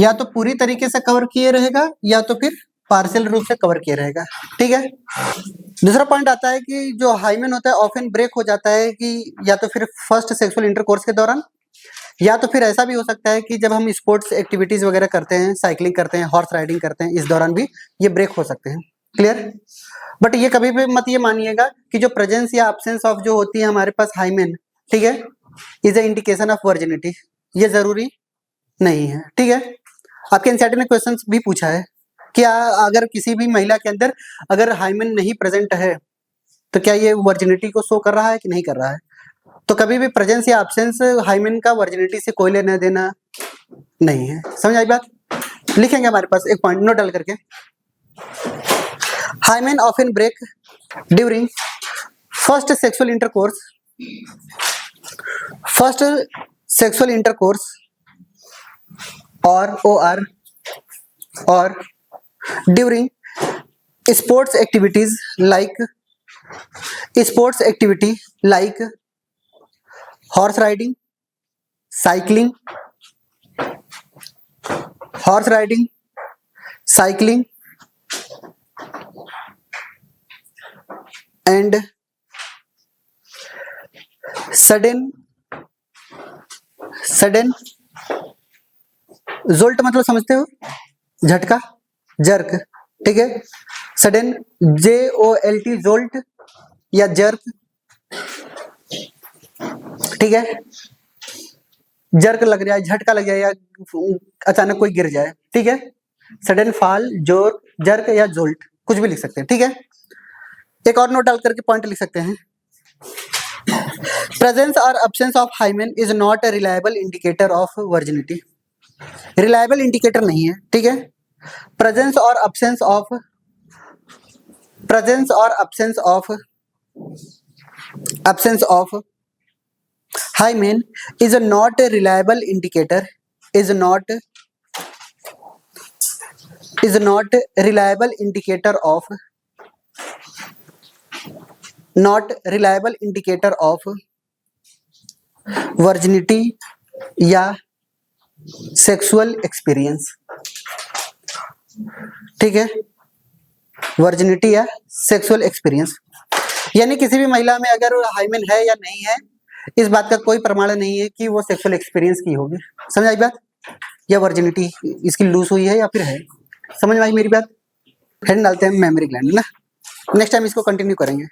या तो पूरी तरीके से कवर किए रहेगा या तो फिर पार्शियल रूप से कवर किए रहेगा, ठीक है। दूसरा पॉइंट आता है कि जो हाइमेन होता है ऑफन ब्रेक हो जाता है कि या तो फिर फर्स्ट सेक्सुअल इंटरकोर्स के दौरान या तो फिर ऐसा भी हो सकता है कि जब हम स्पोर्ट्स एक्टिविटीज वगैरह करते हैं, साइकिलिंग करते हैं, हॉर्स राइडिंग करते हैं, इस दौरान भी ये ब्रेक हो सकते हैं। क्लियर? बट ये कभी भी मत ये मानिएगा कि जो प्रेजेंस या एब्सेंस ऑफ जो होती है हमारे पास हाइमेन, ठीक है, is a indication of virginity, ये जरूरी नहीं है। ठीक है, आपके एनसीईआरटी ने क्वेश्चन भी पूछा है कि अगर किसी भी महिला के अंदर अगर हाइमेन नहीं प्रेजेंट है तो क्या ये वर्जिनिटी को शो कर रहा है कि नहीं कर रहा है? तो कभी भी प्रेजेंस या एब्सेंस हाइमेन का वर्जिनिटी से कोई लेना देना नहीं है। समझ आई बात? लिखेंगे हमारे पास एक पॉइंट नोट डाल करके, hymen often break during first sexual intercourse or during sports activity like horse riding, cycling and sudden jolt मतलब समझते हो, झटका, जर्क। ठीक है, सडन JOLT जोल्ट या जर्क। ठीक है, जर्क लग जाए, झटका लग जाए या अचानक कोई गिर जाए। ठीक है, सडन फॉल, जोर, जर्क या जोल्ट, कुछ भी लिख सकते हैं। ठीक है, एक और नोट डाल करके पॉइंट लिख सकते हैं, प्रेजेंस और absence of hymen is not a reliable indicator of virginity. Reliable indicator नहीं है। ठीक है, प्रेजेंस और absence of hymen is not a reliable indicator of virginity या सेक्सुअल एक्सपीरियंस। ठीक है, वर्जिनिटी या सेक्सुअल एक्सपीरियंस, यानी किसी भी महिला में अगर हाइमेन है या नहीं है, इस बात का कोई प्रमाण नहीं है कि वो सेक्सुअल एक्सपीरियंस की होगी। समझ आई बात? या वर्जिनिटी इसकी लूज हुई है या फिर है। समझ में आई मेरी बात? हेड डालते हैं मेमोरी ग्लैंड ना, नेक्स्ट टाइम इसको कंटिन्यू करेंगे।